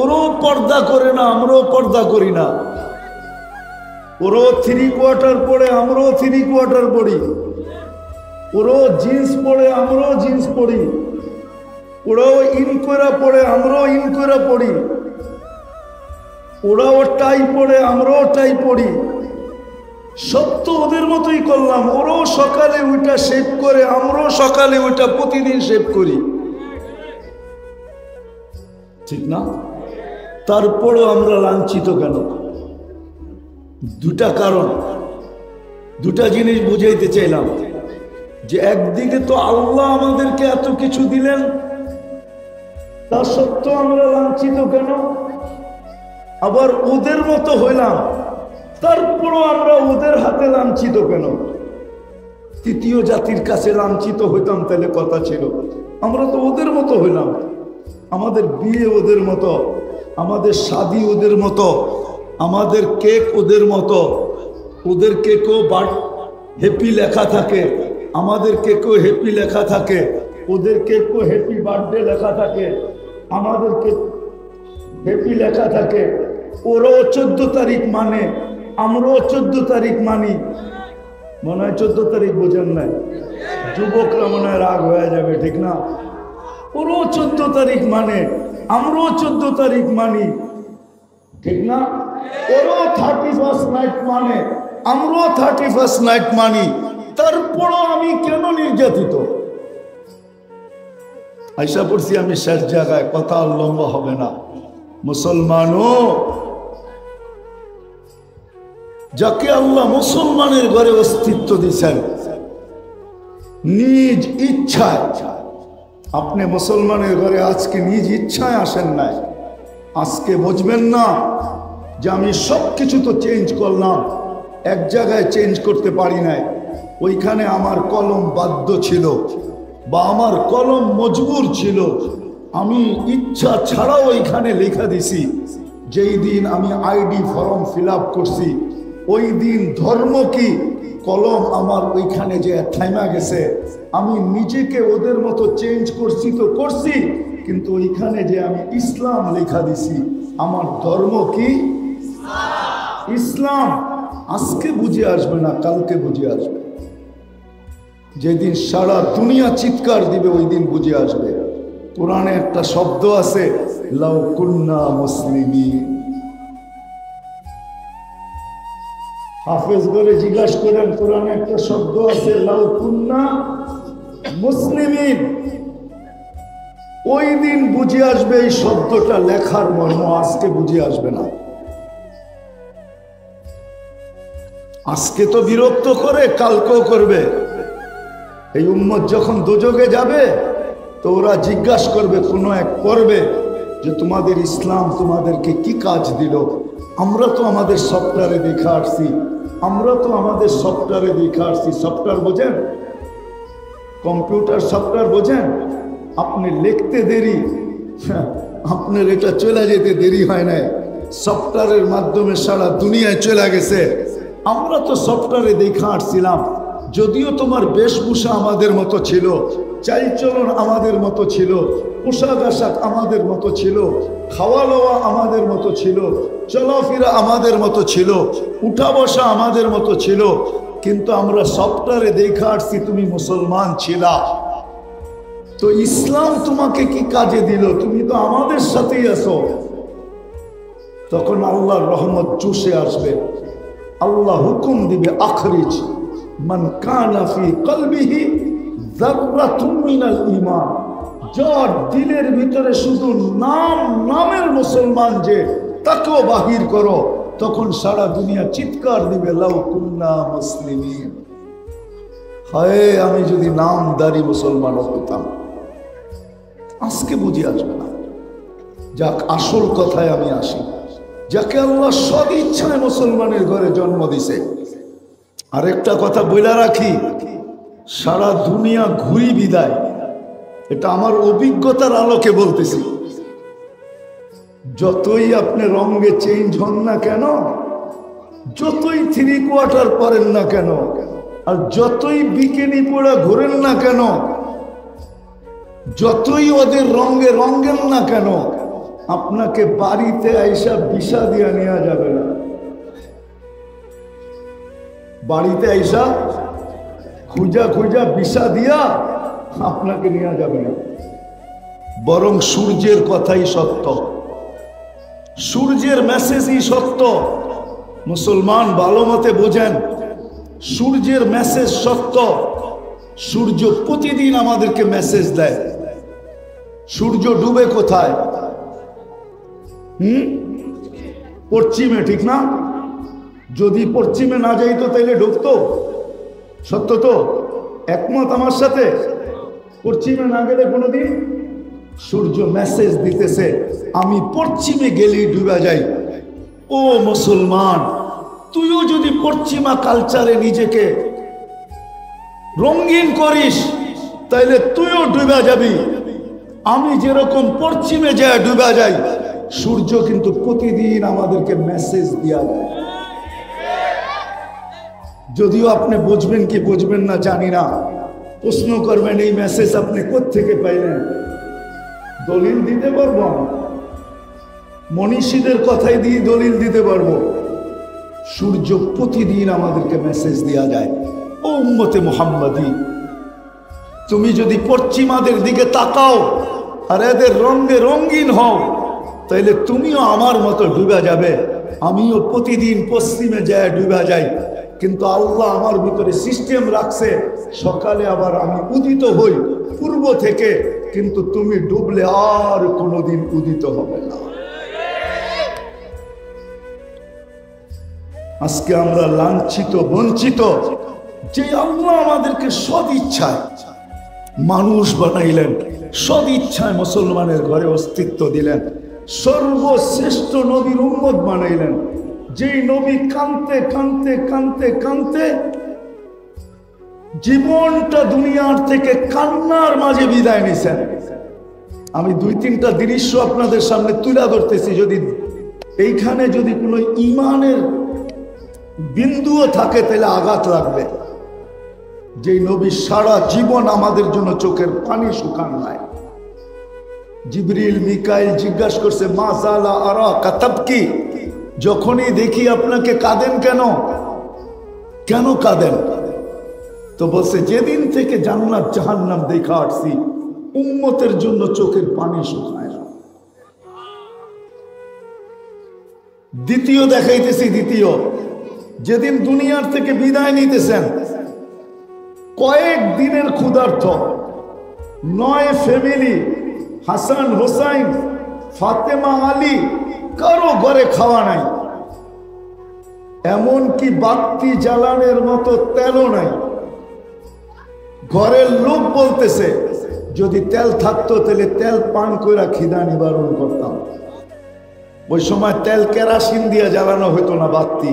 ওরাও পর্দা করে না, আমরাও পর্দা করি না। ওরাও 3/4 পরে, আমরাও 3/4 পড়ি। ওরাও জিন্স পরে, আমরাও জিন্স পরি। ওরাও ইনকোরা পরে, আমরাও ইনকোরা পড়ি। ওরাও টাই পরে, আমরাও টাই পড়ি। সব তো ওদের মতোই করলাম। ওরাও সকালে ওইটা শেভ করে, আমরাও সকালে ওইটা প্রতিদিন শেভ করি। ঠিক না? তারপরও আমরা লাঞ্ছিত কেন? দুটা কারণ, দুটা জিনিস বুঝাইতে চাইলাম। যে একদিকে তো আল্লাহ আমাদেরকে এত কিছু দিলেন, তা সত্ত্বেও আমরা লাঞ্ছিত কেন? আবার ওদের মতো হইলাম, তারপরও আমরা ওদের হাতে লাঞ্ছিত কেন? তৃতীয় জাতির কাছে লাঞ্ছিত হইতাম তাহলে কথা ছিল। আমরা তো ওদের মতো হইলাম, আমাদের বিয়ে ওদের মতো, আমাদের শাদি ওদের মতো, আমাদের কেক ওদের মতো। ওদের কেকও হ্যাপি লেখা থাকে, আমাদের কেকও হ্যাপি লেখা থাকে। ওদের কেকও হ্যাপি বার্থডে লেখা থাকে, আমাদের কেক হ্যাপি লেখা থাকে। ওরাও 14 তারিখ মানে, আমরাও 14 তারিখ মানি। মনে হয় 14 তারিখ বোঝেন নাই, যুবকরা মনে হয় রাগ হয়ে যাবে, ঠিক না? ওরাও 14 তারিখ মানে, আমরাও 14 তারিখ মানি, ঠিক না? ওরাও 31st নাইট মানে, আমরাও 31st নাইট মানি। তারপরও আমি কেন নির্যাতিত? আশা করছি আমি শেষ জায়গায়, কথা আর লম্বা হবে না। মুসলমানও, যাকে আল্লাহ মুসলমানের ঘরে অস্তিত্ব দিয়েছেন নিজ ইচ্ছায়, আপনি মুসলমানের ঘরে আজকে নিজ ইচ্ছায় আসেন নাই। আজকে বুঝবেন না যে আমি সব কিছু তো চেঞ্জ করলাম, এক জায়গায় চেঞ্জ করতে পারি নাই। ওইখানে আমার কলম বাধ্য ছিল বা আমার কলম মজবুর ছিল, আমি ইচ্ছা ছাড়াও ওইখানে লেখা দিছি। যেই দিন আমি আইডি ফর্ম ফিল আপ করছি, ওই দিন ধর্ম কি কলম আমার ওইখানে যে থাইমা গেছে। আমি নিজেকে ওদের মতো চেঞ্জ করছি তো করছি, কিন্তু ওইখানে যে আমি ইসলাম লেখা দিছি, আমার ধর্ম কি ইসলাম। আজকে বুঝে আসবে না, কালকে বুঝে আসবে। যেদিন সারা দুনিয়া চিৎকার দিবে ওই দিন বুঝে আসবে। কোরআনে একটা শব্দ আছে, লাউ কুন্না মুসলিমিন। হাফেজ করে জিজ্ঞাসা করেন, কোরআনে একটা শব্দ আছে, লাউ কুন্না মুসলিমিন। ওই দিন বুঝে আসবে এই শব্দটা লেখার মর্ম, আজকে বুঝে আসবে না। আজকে তো বিরক্ত করে, কালকেও করবে। এই উম্মত যখন দোজখে যাবে তো ওরা জিজ্ঞাসা করবে, কোনো এক পর্বে, যে তোমাদের ইসলাম তোমাদেরকে কি কাজ দিল? আমরা তো আমাদের সফটওয়্যারে দেখে আসছি, আমরা তো আমাদের সফটওয়্যারে দেখে আসছি। সফটওয়্যার বোঝেন? কম্পিউটার সফটওয়্যার বোঝেন? আপনি লিখতে দেরি, আপনার এটা চলে যেতে দেরি হয় নাই, সফটওয়্যারের মাধ্যমে সারা দুনিয়ায় চলে গেছে। আমরা তো সফটওয়্যারে দেখে আসছিলাম। যদিও তোমার বেশভূষা আমাদের মতো ছিল, চালচলন আমাদের মতো ছিল, পোশাক আশাক আমাদের মতো ছিল, খাওয়া লওয়া আমাদের মতো ছিল, চলাফেরা আমাদের মতো ছিল, উঠা বসা আমাদের মতো ছিল, কিন্তু আমরা সফটওয়্যারে দেখে আসছি তুমি মুসলমান ছিলা। তো ইসলাম তোমাকে কি কাজে দিল? তুমি তো আমাদের সাথেই আছো। তখন আল্লাহর রহমত চুষে আসবে। আল্লাহ হুকুম দিবে, আখরিজ মান কানা ফি কলবিহি যাররাতুম মিনাল ঈমান। যার দিলের ভিতরে শুধু নামের মুসলমান যে, তাকেও বাহির করো। তখন সারা দুনিয়া চিৎকার দিবে, লাউ কুন্না মুসলিমিন। হায়, আমি যদি নামদারি মুসলমান হতাম। আজকে বুঝে আসবে না। যাক, আসল কথায় আমি আসি। যাকে আল্লাহ সদ ইচ্ছায় মুসলমানের ঘরে জন্ম দিছে। আরেকটা কথা বইলা রাখি, সারা দুনিয়া ঘুরি বিদায়, এটা আমার অভিজ্ঞতার আলোকে বলতেছি। যতই আপনি রঙে চেঞ্জ হন না কেন, যতই 3/4 পরেন না কেন, আর যতই বিকিনি পড়া ঘুরেন না কেন, যতই ওদের রঙে রঙেন না কেন, আপনাকে বাড়িতে আইসা ভিসা দিয়া নেওয়া যাবে না। বাড়িতে আইসা খুঁজা খুঁজা ভিসা দিয়া আপনাকে নেওয়া যাবে না। বরং সূর্যের কথাই সত্য, সূর্যের মেসেজই সত্য। মুসলমান ভালো মতে বোঝেন, সূর্যের মেসেজ সত্য। সূর্য প্রতিদিন আমাদেরকে মেসেজ দেয়। সূর্য ডুবে কোথায়? পশ্চিমে, ঠিক না? যদি পশ্চিমে না যাইতো তাইলে ডুবতো। সত্য তো? একমত আমার সাথে? পশ্চিমে না গেলে কোনোদিন। সূর্য মেসেজ দিতেছে, আমি পশ্চিমে গেলেই ডুবে যাই। ও মুসলমান, তুইও যদি পশ্চিমা কালচারে নিজেকে রঙিন করিস তাইলে তুইও ডুবে যাবি। আমি যেরকম পশ্চিমে যায় ডুবে যাই, সূর্য কিন্তু প্রতিদিন আমাদেরকে মেসেজ দেয়া যায়। যদিও আপনি বুঝবেন কি বুঝবেন না জানি না, প্রশ্ন করবেন এই মেসেজ আপনি কোত্থেকে পাইলেন? দলিল দিতে পারবো, মনীষীদের কথাই দিয়ে দলিল দিতে পারবো। সূর্য প্রতিদিন আমাদেরকে মেসেজ দেয়া যায়। ও উম্মতে মুহাম্মাদি, তুমি যদি পশ্চিমাদের দিকে তাকাও আর এদের রঙে রঙিন হও, তাইলে তুমিও আমার মতো ডুবে যাবে। আমিও প্রতিদিন পশ্চিমে যায় ডুবে যাই, কিন্তু আল্লাহ আমার ভিতরে সিস্টেম রাখছে, সকালে আবার আমি উদিত হই পূর্ব থেকে, কিন্তু তুমি ডুবলে আর কোনোদিন উদিত হবে না। আজকে আমরা লাঞ্ছিত বঞ্চিত, যে আল্লাহ আমাদেরকে সদ ইচ্ছায় মানুষ বানাইলেন, সদ ইচ্ছায় মুসলমানের ঘরে অস্তিত্ব দিলেন, সর্বশ্রেষ্ঠ নবীর উম্মত বানাইলেন, যেই নবী কানতে কানতে কানতে কানতে জীবনটা দুনিয়ার থেকে কান্নার মাঝে বিদায় নিছেন। আমি দুই তিনটা দৃশ্য আপনাদের সামনে তুলে ধরতেছি, যদি এইখানে যদি কোনো ইমানের বিন্দুও থাকে তাহলে আঘাত লাগবে। যেই নবী সারা জীবন আমাদের জন্য চোখের পানি শুকান নাই। জিবরিল মিকাইল জিজ্ঞাসা করছে, মা জালা আরা কাতাবকি, যখনই দেখি আপনাকে কাঁদেন কেন, কেন কাঁদেন? তো বলছে, যেদিন থেকে জান্নাত জাহান্নাম দেখা আসছি উম্মতের জন্য চোখের পানি শুকায় না। দ্বিতীয় দেখাইতেছি, দ্বিতীয়, যেদিন দুনিয়ার থেকে বিদায় নিতেছেন, কয়েক দিনের ক্ষুধার্থ 9 ফ্যামিলি, হাসান হোসাইন ফাতেমা আলী, কারো ঘরে খাওয়া নাই, এমনকি বাতি জ্বালানোর মতো তেলও নাই। ঘরের লোক বলতেছে, যদি তেল থাকতো তাহলে তেল পান করে খিদা নিবারণ করতাম। ওই সময় তেল কেরাসিন দিয়ে জ্বালানো হতো না, বাতি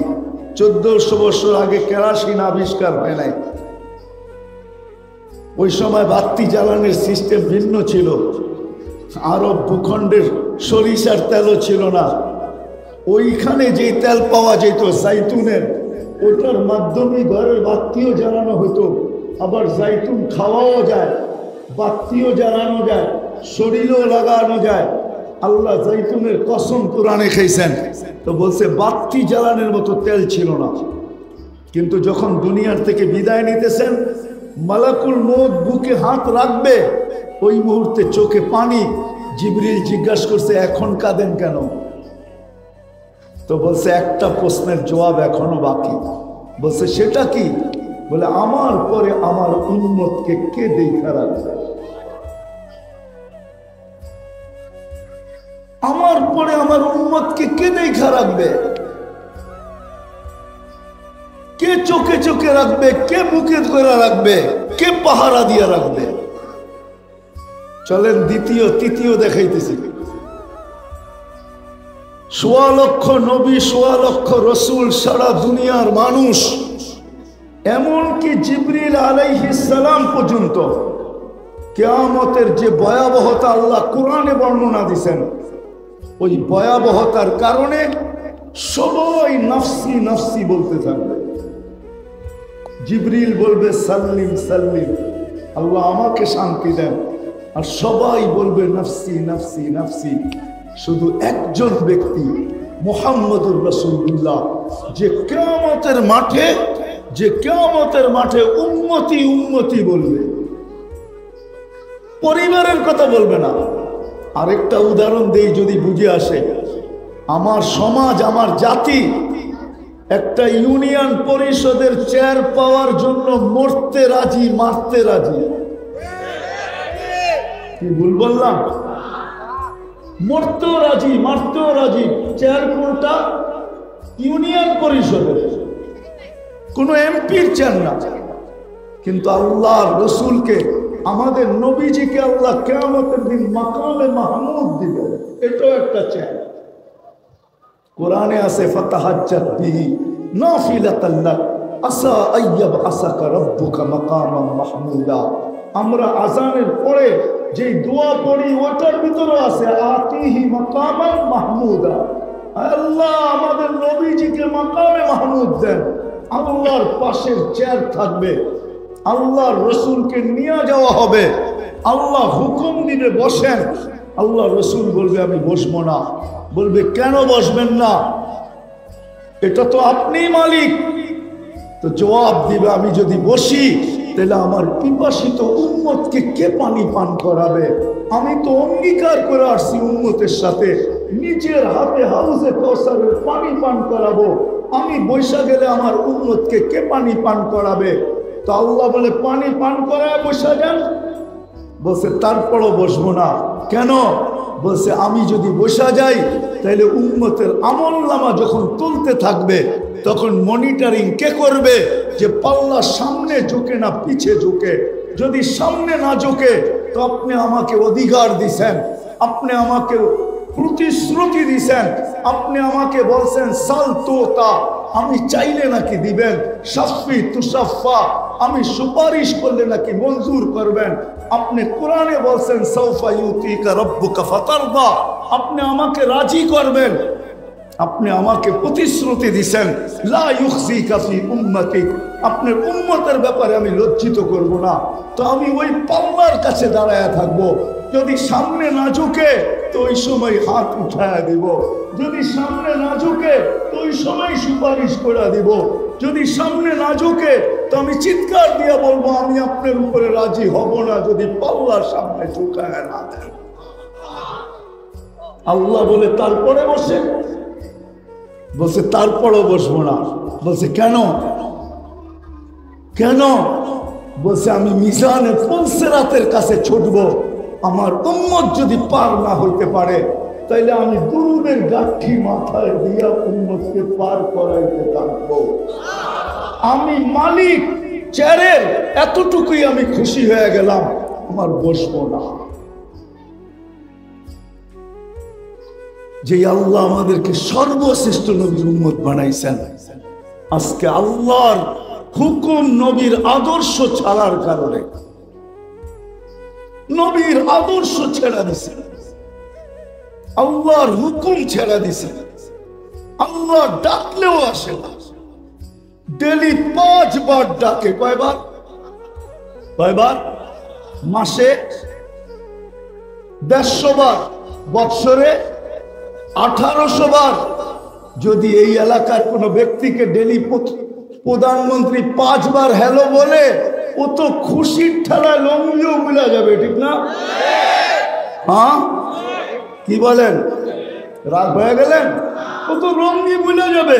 1400 বছর আগে কেরাসিন আবিষ্কার হয় নাই। ওই সময় বাতি জ্বালানোর সিস্টেম ভিন্ন ছিল। আরব ভূখণ্ডের সরিষার তেলও ছিল না। ওইখানে যে তেল পাওয়া যেত জাইতুনের, ওটার মাধ্যমে ঘরের বাতিও জ্বালানো হতো। আবার জাইতুন খাওয়াও যায়, বাতিও জ্বালানো যায়, শরীরেও লাগানো যায়। আল্লাহ জাইতুনের কসম কোরআনে খাইছেন। তো বলছে বাতি জ্বালানোর মতো তেল ছিল না। কিন্তু যখন দুনিয়ার থেকে বিদায় নিতেছেন, মালাকুল মউত বুকে হাত রাখবে, ওই মুহূর্তে চোখে পানি। জিবরিল জিজ্ঞাসা করছে, এখন কাঁদেন কেন? তো বলছে, একটা প্রশ্নের জবাব এখনো বাকি। বলছে, সেটা কি? বলে, আমার পরে আমার উম্মতকে কে দেখা রাখবে? আমার পরে আমার উম্মতকে কে দেখা রাখবে? কে চোখে চোখে রাখবে? কে বুকে করে রাখবে? কে পাহারা দিয়ে রাখবে? চলেন দ্বিতীয়, তৃতীয় দেখাইতেছি। 1.25 লক্ষ নবী, 1.25 লক্ষ রসুল, সারা দুনিয়ার মানুষ, এমনকি জিবরিল আলাইহিস সালাম পর্যন্ত কিয়ামতের যে ভয়াবহতা আল্লাহ কোরআনে বর্ণনা দিয়েছেন, ওই ভয়াবহতার কারণে সবাই নফসি নফসি বলতে থাকবে। জিবরিল বলবে, সাল্লিম সাল্লিম, আল্লাহ আমাকে শান্তি দেন। আর সবাই বলবে নফসি নফসি নফসি। শুধু একজন ব্যক্তি মুহাম্মদুর রাসূলুল্লাহ, যে কিয়ামতের মাঠে উম্মতি উম্মতি বলবে, পরিবারের কথা বলবে না। আরেকটা উদাহরণ দেই যদি বুঝে আসে। আমার সমাজ, আমার জাতি একটা ইউনিয়ন পরিষদের চেয়ার পাওয়ার জন্য মরতে রাজি, মারতে রাজি। কি ভুল বললাম? মরতেও রাজি, মারতেও রাজি। চেয়ার কোনটা? ইউনিয়ন পরিষদের, কোন এমপির চেয়ার না। কিন্তু আল্লাহ রসুলকে, আমাদের নবীজিকে আল্লাহ কিয়ামতের দিন মাকামে মাহমুদ দিবে, এটাও একটা চেয়ার। কোরআনে আছে ফাতাহাজ্জাত বিহি নাফিলাতান লাক আসা আইয়াবআসাকা রাব্বুকা মাকামান মাহমুদা। আমরা আজানের পরে যে দোয়া পড়ি ওটার ভিতরে আছে আতিহি মাকামান মাহমুদা। আল্লাহ আমাদের নবীজিকে মাকামে মাহমুদ দেন। আল্লাহর পাশের চেয়ার থাকবে, আল্লাহর রসুলকে নিয়ে যাওয়া হবে, আল্লাহ হুকুম দিলে বসেন, আল্লাহ রসুল বলবে আমি বসবো না। বলবে কেন বসবেন না? এটা তো আপনি মালিক। তো জবাব দিবে আমি যদি বসি তাহলে আমার পিপাসিত উম্মতকে কে পানি পান করাবে? আমি তো অঙ্গীকার করে আসছি উম্মতের সাথে নিজের হাতে হাউজে কৌসারের পানি পান করাবো। আমি বৈশা গেলে আমার উম্মতকে কে পানি পান করাবে? তো আল্লাহ বলে পানি পান করায় বৈশা যান। বলছে তারপরও বসবো না। কেন? বলছে আমি যদি বসা যাই তাহলে উম্মতের আমলনামা যখন তুলতে থাকবে তখন মনিটরিং কে করবে যে পাল্লা সামনে ঝুঁকে না পিছে ঝুঁকে? যদি সামনে না ঝুঁকে তো আপনি আমাকে অধিকার দিছেন, আপনি আমাকে প্রতিশ্রুতি দিছেন, আপনি আমাকে বলছেন সাল তোতা, আমি চাইলে নাকি দিবেন, শাফি তুসাফা, আমি সুপারিশ করলে নাকি মঞ্জুর করবেন। আপনি কোরআনে বলছেন সাউফা ইউতিকা রাব্বুকা ফাতারদা, আপনি আমাকে রাজি করবেন, আপনি আমাকে প্রতিশ্রুতি দিছেন লা ইউখজিকা ফি উম্মতিক, আপনার উম্মতের ব্যাপারে আমি লজ্জিত করব না। তো আমি ওই পাল্লার কাছে দাঁড়ায় থাকবো। যদি সামনে না ঝুঁকে তো ওই সময় হাত উঠায় দিব, যদি সামনে না ঝুঁকে তো ওই সময় সুপারিশ করে দিব, যদি সামনে না ঝুঁকে তো আমি চিৎকার দিয়ে বলবো আমি আপনার উপরে রাজি হব না যদি পাল্লার সামনে ঝুঁকায় না দেন। আল্লাহ বলে তারপরে বসে, বলছে তারপরও বসবো না। বলছে কেন? কেন? বলছে আমি মিজানে পুলসিরাতের কাছে ছুটবো, আমার উম্মত যদি পার না হইতে পারে তাইলে আমি দুরুদের গাঠি মাথায় দিয়া উম্মতকে পার করাইতে থাকবো। আমি মালিক চেয়ারের, এতটুকুই আমি খুশি হয়ে গেলাম, আমার বসবো না। যে আল্লাহ আমাদেরকে সর্বশ্রেষ্ঠ নবীর উম্মত বানাইছেন, আজকে আল্লাহর হুকুম নবীর আদর্শ ছাড়ার কারণে নবীর আদর্শ ছেড়ে দিছে, আল্লাহর হুকুম ছেড়ে দিছে। আল্লাহ ডাকলেও আসে না। ডেলি 5 বার ডাকে। কয়বার? কয়বার? মাসে 150 বার, বৎসরে 1800 বার। যদি এই এলাকার কোন ব্যক্তিকে ডেলি প্রধানমন্ত্রী 5 বার হ্যালো বলে, ও তো খুশির ঠেলায় লঙ্গিও মিলা যাবে, ঠিক না? হ্যাঁ, কি বলেন? রাগ হয়ে গেলেন? ও তো লঙ্গি মিলা যাবে।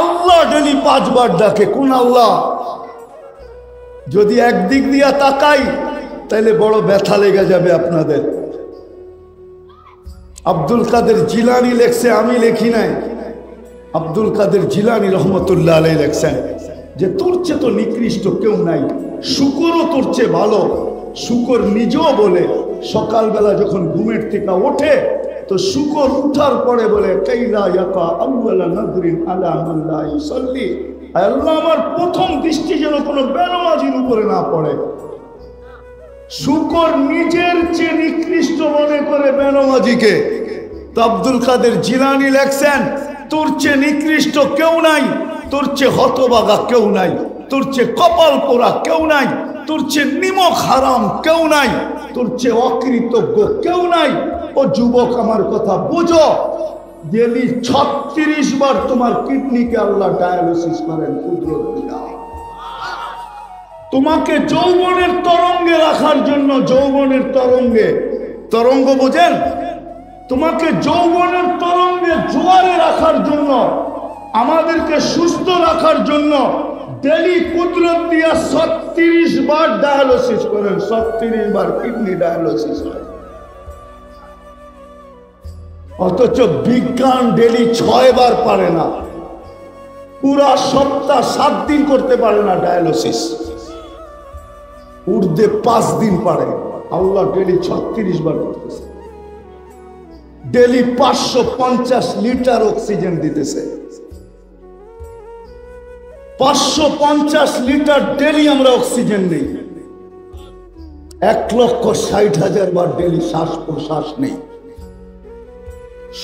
আল্লাহ ডেলি 5 বার ডাকে। কোন আল্লাহ? যদি একদিক দিয়া তাকাই তাহলে বড় ব্যথা লেগে যাবে আপনাদের। আব্দুল কাদের জিলানী লেখছে, আমি লেখি নাই। আব্দুল কাদের জিলানী রহমতুল্লাহ আলাইহি লেখছেন যে তোর চেয়ে তো নিকৃষ্ট কেউ নাই, শুকরও তোর চেয়ে ভালো। শুকর নিজেও বলে সকালবেলা যখন ঘুমের থেকে ওঠে তো শুকর উঠার পরে বলে কাইলা ইয়াকা আউয়ালা নাযরিন আলা মান লা ইউসাল্লি, আল্লাহ আমার প্রথম দৃষ্টি যেন কোনো বেনামাজির উপরে না পড়ে। শুকর নিজের চেয়ে নিকৃষ্ট মনে করে বেনামাজিকে। তো আব্দুল কাদের জিলানী লেখছেন তোর চেয়ে নিকৃষ্ট কেউ নাই, তোর চেয়ে হতবাগা কেউ নাই, তোর চেয়ে কপাল পোড়া কেউ নাই, তোর চেয়ে নিমক হারাম কেউ নাই, তোর চেয়ে অকৃতজ্ঞ কেউ নাই। ও যুবক আমার কথা বুঝো, ডেলি 36 বার তোমার কিডনিকে আল্লাহ ডায়ালিসিস করেন কুদরত দিয়া। তোমাকে যৌবনের তরঙ্গে রাখার জন্য, যৌবনের তরঙ্গে, তরঙ্গ বোঝেন? তোমাকে যৌবনের তরঙ্গে জোয়ারে রাখার জন্য, আমাদেরকে সুস্থ রাখার জন্য ডেলি কুদরত দিয়া 36 বার ডায়ালিসিস করেন। 36 বার কিডনি ডায়ালিসিস করেন। অথচ বিজ্ঞান ডেলি 6 বার পারে না, পুরা সপ্তাহ 7 দিন করতে পারে না ডায়ালিসিস। ঊর্ধ্বে 5 দিন পারে। আল্লাহ ডেলি 36 বার করতেছে। ডেলি 550 লিটার অক্সিজেন দিতেছে। 550 লিটার ডেলি আমরা অক্সিজেন নেই। 1,60,000 বার ডেলি শ্বাস প্রশ্বাস নেই।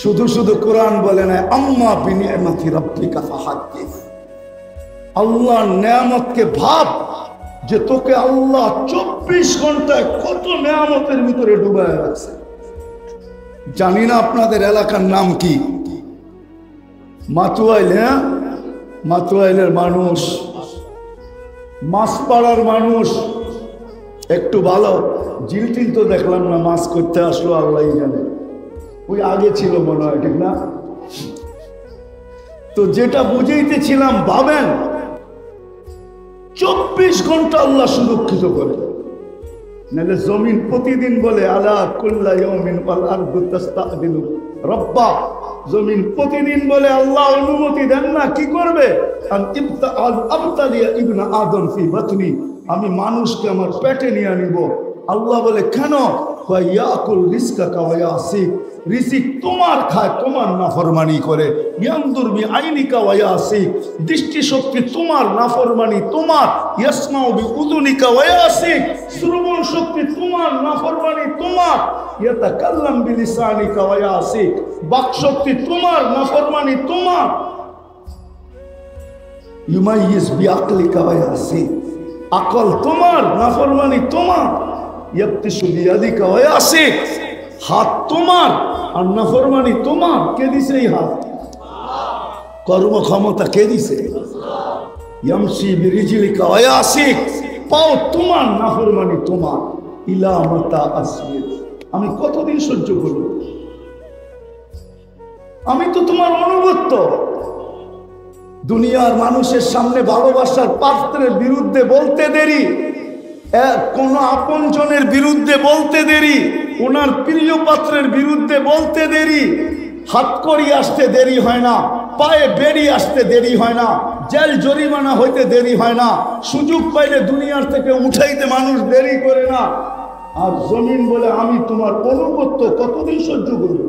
শুধু শুধু কোরআন বলে না আম্মা বিনিয়ামতি রাব্বিকা ফাহাদ্দিস। আল্লাহর নেয়ামতকে ভাব যে তোকে আল্লাহ 24 ঘন্টায় কত নেয়ামতের ভিতরে ডুবায় রাখছে। জানি না আপনাদের এলাকার নাম কি? মাতুয়াইল। হ্যাঁ, মাতুয়াইলের মানুষ, মাছপাড়ার মানুষ একটু ভালো। জিলটিল তো দেখলাম না, মাছ করতে আসলো আল্লাহ জানে। ওই আগে ছিল মনে হয়, ঠিক না? তো যেটা বুঝাইতেছিলাম, ভাবেন 24 ঘন্টা আল্লাহ সুরক্ষিত করে। নাহলে জমিন প্রতিদিন বলে আলা কুল্লা ইয়াউমিন ওয়াল আরদু তাস্তাদিলু রব্বা। জমিন প্রতিদিন বলে আল্লাহ অনুমতি দেন না, কি করবে? আবতালিয়া ইবনা আদম ফি বাতনি, আমি মানুষকে আমার পেটে নিয়ে নিব। আল্লাহ বলে কেন? ইয়াকুল রিজকাকা ওয়া ইয়াসিক, রিজিক তোমার খায়, তোমার নাফরমানি করে। ইয়ানদুর বি আইনিকা ওয়া ইয়াসিক, দৃষ্টি শক্তি তোমার, নাফরমানি তোমার। ইয়াসমাউ বি উযুনিকা ওয়া ইয়াসিক, শ্রবণ শক্তি তোমার, নাফরমানি তোমার। ইয়াতাকাল্লাম বি লিসানিকা ওয়া ইয়াসিক, বাক শক্তি তোমার, নাফরমানি তোমার। ইউমাইয়িজ বি আকলিকা ওয়া ইয়াসিক, আকল তোমার, নাফরমানি তোমার। ইয়াবতিশু বিয়াদিকা ওয়া ইয়াসিক, হাত তোমার আর নাফরমানি তোমার। কে দিছে এই হাত? কর্ম ক্ষমতা কে দিছে? ইয়ামশি বিরিজলিকা ওয়া ইয়াসিক, পাও তোমার, নাফরমানি তোমার। ইলা মাতা আসবির, আমি কতদিন সহ্য করব? আমি তো তোমার অনুগত। দুনিয়ার মানুষের সামনে ভালোবাসার পাত্রের বিরুদ্ধে বলতে দেরি, কোন আপনজনের বিরুদ্ধে বলতে দেরি, ওনার প্রিয় পাত্রের বিরুদ্ধে বলতে দেরি। হাত করি আসতে দেরি হয় না, পায়ে বেরি আসতে দেরি হয় না, জেল জরিমানা হইতে দেরি হয় না, সুযোগ পাইলে দুনিয়ার থেকে উঠাইতে মানুষ দেরি করে না। আর জমিন বলে আমি তোমার অনুগত, কতদিন সহ্য করব?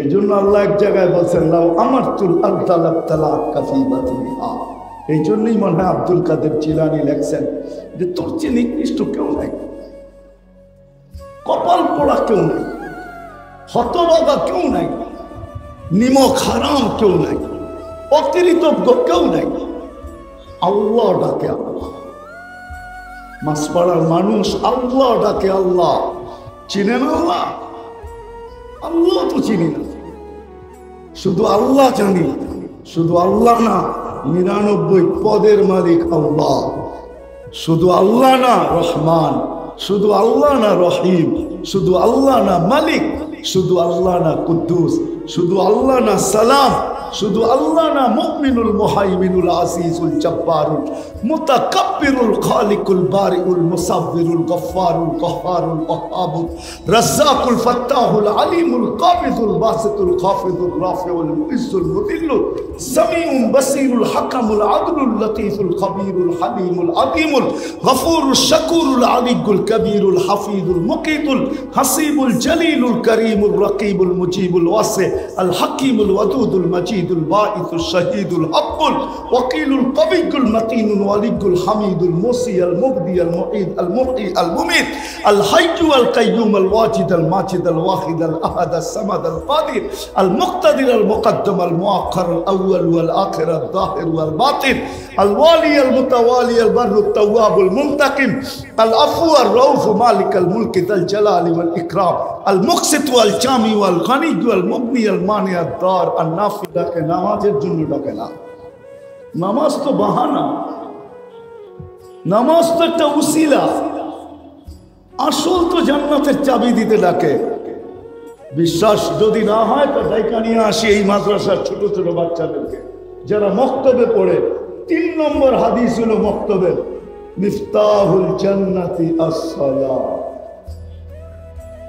এই জন্য আল্লাহ এক জায়গায় বলছেন লাউ আমারতুল আরদা লাবতালাকা ফি বাতনিহা। এই জন্যই মনে হয় আব্দুল কাদের জিলানী লেখছেন যে তোর চেয়ে নিকৃষ্ট কেউ নাই, কপাল পোড়া কেউ নাই, হতভাগা কেউ নাই, নিমক হারাম কেউ নাই, অকৃতজ্ঞ কেউ নাই। আল্লাহ ডাকে আল্লাহ। মাছপাড়ার মানুষ আল্লাহ ডাকে আল্লাহ। চিনেন আল্লাহ? আল্লাহ তো চিনি না, শুধু আল্লাহ জানি। শুধু আল্লাহ না, 99 পদের মালিক আল্লাহ। শুধু আল্লাহ না রহমান, শুধু আল্লাহ না রহিম, শুধু আল্লাহ না মালিক, শুধু আল্লাহ না কুদ্দুস, শুধু আল্লাহ না সালাম, শুধু আল্লাহ না মুমিনুল মুহাইমিনুল আসিসুল জব্বারুল মুতাকাব্বিরুল খালিকুল বারিউল মুসাব্বিরুল গফফারুল কহ্হারুল ওয়াহাবুল রাজ্জাকুল ফাত্তাহুল আলিমুল কাবিদুল বাসিতুল খাফিদুল রাফিউল মুইজ্জুল মুদিল্লুল সামিউল বাসিরুল হাকামুল আদলুল লতীফুল খবীরুল হালিমুল আযীমুল গফুরুল শাকুরুল আলিয়ুল কবীরুল হাফিজুল মুকিতুল হাসিবুল জলিলুল করিমুল রকিবুল মুজিবুল ওয়াসি আল হাকিমুল ওয়াদুদুল মাজিদ الباعث الشهيد الحق الوكيل القوي المتين الولي الحميد الموصي المبدي المعيد المحيي المميت الحي القيوم الواجد الماجد الواحد الاحد الصمد القادر المقتدر المقدم المؤخر الاول والاخر الظاهر والباطن الوالي المتوالي البر التواب المنتقم العفو الرؤوف مالك الملك ذا الجلال والاكرام المقسط والجامع والغني والمغني المانع الدار النافع। ডাকে নামাজের জন্য ডাকে না। নামাজ তো বাহানা, নামাজ তো একটা উসিলা। আসল তো জান্নাতের চাবি দিতে ডাকে। বিশ্বাস যদি না হয় তো ডাইকা নিয়ে আসি এই মাদ্রাসার ছোট ছোট বাচ্চাদেরকে যারা মক্তবে পড়ে। 3 নম্বর হাদিস হলো মক্তবের, মিফতাহুল জান্নাতি আস-সালাহ,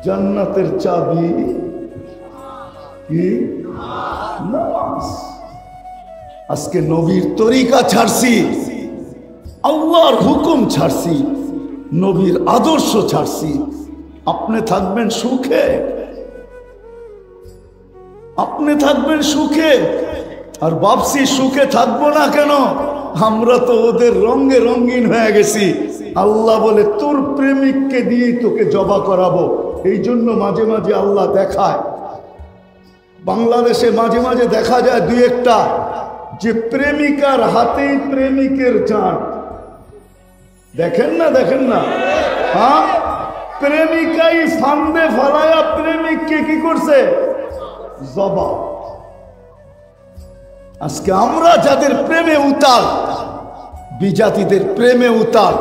জান্নাতের চাবি কি? নামাজ। আজকে নবীর তরিকা ছাড়ছি, আল্লাহর হুকুম ছাড়ছি, নবীর আদর্শ ছাড়ছি, আপনি থাকবেন সুখে, আপনি থাকবেন সুখে। আর ভাবছি সুখে থাকবো না কেন, আমরা তো ওদের রঙে রঙিন হয়ে গেছি। আল্লাহ বলে তোর প্রেমিককে দিয়ে তোকে জবা করাবো। এই জন্য মাঝে মাঝে আল্লাহ দেখায়, বাংলাদেশে মাঝে মাঝে দেখা যায় দুই একটা, যে প্রেমিকার হাতেই প্রেমিকের জান। দেখেন না, দেখেন না? হ্যাঁ, প্রেমিকাই ফান্দে ফালায়া প্রেমিককে কি করছে, জবা। আজকে আমরা যাদের প্রেমে উতাল, বিজাতিদের প্রেমে উতাল,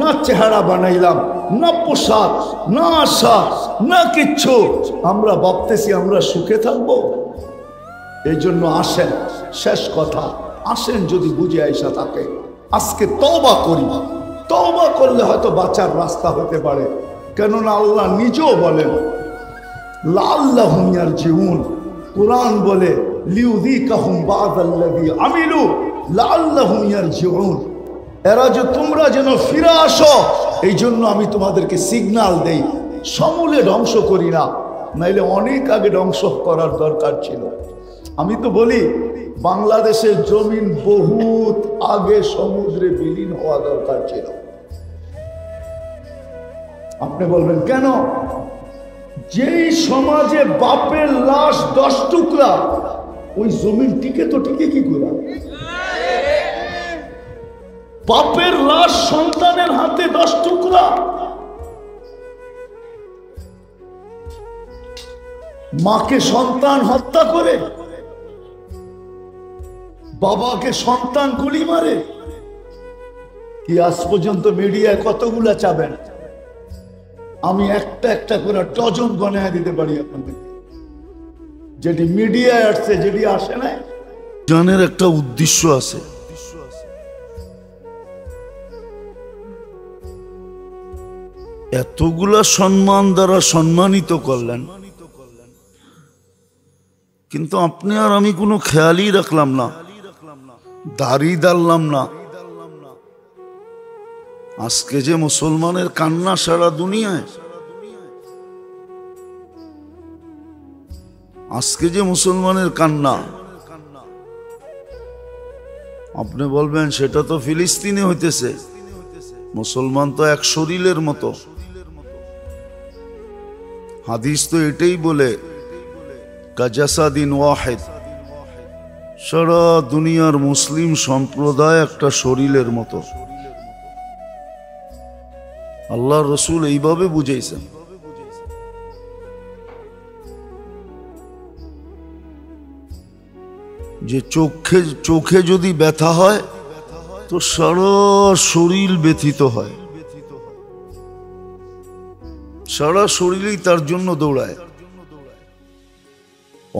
না চেহারা বানাইলাম, না পোশাক, না আশা, না কিচ্ছু, আমরা ভাবতেছি আমরা সুখে থাকবো। এই জন্য আসেন, শেষ কথা, আসেন যদি বুঝে আইসা থাকে আজকে তওবা করি। তওবা করলে হয়তো বাঁচার রাস্তা হতে পারে। কেননা আল্লাহ নিজেও বলেন লাআল্লাহুম ইয়ারজিউন। কোরআন বলে লিউযীকাহুম বা'দাল্লাযী আমিলু লাআল্লাহুম ইয়ারজিউন। এরা যে তোমরা যেন ফিরে আসো, এই জন্য আমি তোমাদেরকে সিগন্যাল দেই। সমূলে ধ্বংস করি না, নাইলে অনেক আগে ধ্বংস করার দরকার ছিল। আমি তো বলি বাংলাদেশের জমিন বহুত আগে সমুদ্রে বিলীন হওয়া দরকার ছিল। আপনি বলবেন কেন? যেই সমাজে বাপের লাশ 10 টুকরা, ওই জমিন টিকে তো টিকে কি করে? বাপের লাশ সন্তানের হাতে 10 টুকরা। মাকে সন্তান হত্যা করে, বাবাকে সন্তান গুলি মারে। কি আজ পর্যন্ত মিডিয়ায় কতগুলা চাবেন? আমি একটা একটা করে ডজন গণায় দিতে পারি আপনাদের। যেটি মিডিয়ায় আসছে, যেটি আসে না, জানের একটা উদ্দেশ্য আছে। এতগুলা সম্মান দ্বারা সম্মানিত করলেন, কিন্তু আপনি আর আমি কোনো খেয়ালই রাখলাম না, দাড়ি দাঁড়লাম না। আজকে যে মুসলমানের কান্না সারা দুনিয়ায়, আজকে যে মুসলমানের কান্না, আপনি বলবেন সেটা তো ফিলিস্তিনে হইতেছে। মুসলমান তো এক শরীরের মতো। হাদিস তো এটাই বলে কাজাসাদিন ওয়াহিদ, সারা দুনিয়ার মুসলিম সম্প্রদায় একটা শরীরের মতো। আল্লাহ রসুল এইভাবে বুঝাইছেন। যে চোখে যদি ব্যথা হয় তো সারা শরীর ব্যথিত হয়, সারা শরীরই তার জন্য দৌড়ায়।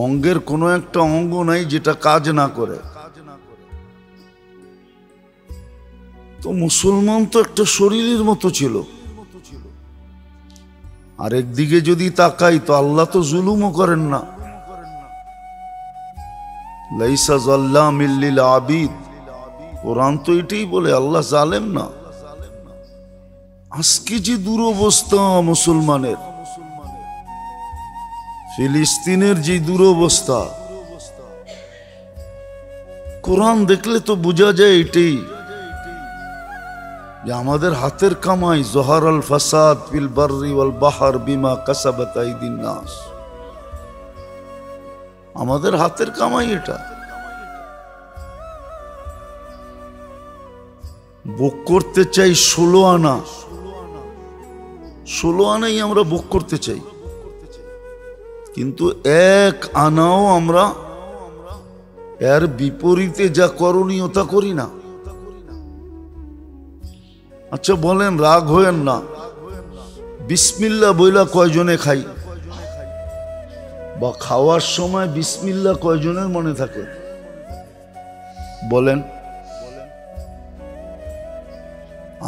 অঙ্গের কোনো একটা অঙ্গ নাই যেটা কাজ না করে। তো মুসলমান তো একটা শরীরের মতো ছিল। আর একদিকে যদি তাকাই তো আল্লাহ তো জুলুমও করেন না। লাইসা যাল্লামিল লিল আবিদ, কোরআন তো এটাই বলে, আল্লাহ জালেম না। আজকে যে দুরবস্থা মুসলমানের, ফিলিস্তিনের যে দুরবস্থা, কোরআন দেখলে তো বোঝা যায় এটাই যে আমাদের হাতের কামাই। জহারাল ফাসাদ ফিল বাররি ওয়াল বাহর বিমা কাসাবাত আইদিন নাস। আমাদের হাতের কামাই এটা। ভোগ করতে চাই 16 আনা, 16 আনাই আমরা ভোগ করতে চাই, কিন্তু 1 আনাও আমরা এর বিপরীতে যা করণীয় তা করি না। আচ্ছা বলেন, রাগ হয়েন না, বিসমিল্লাহ বইলা কয়জনে খাই? বা খাওয়ার সময় বিসমিল্লাহ কয়জনের মনে থাকে? বলেন,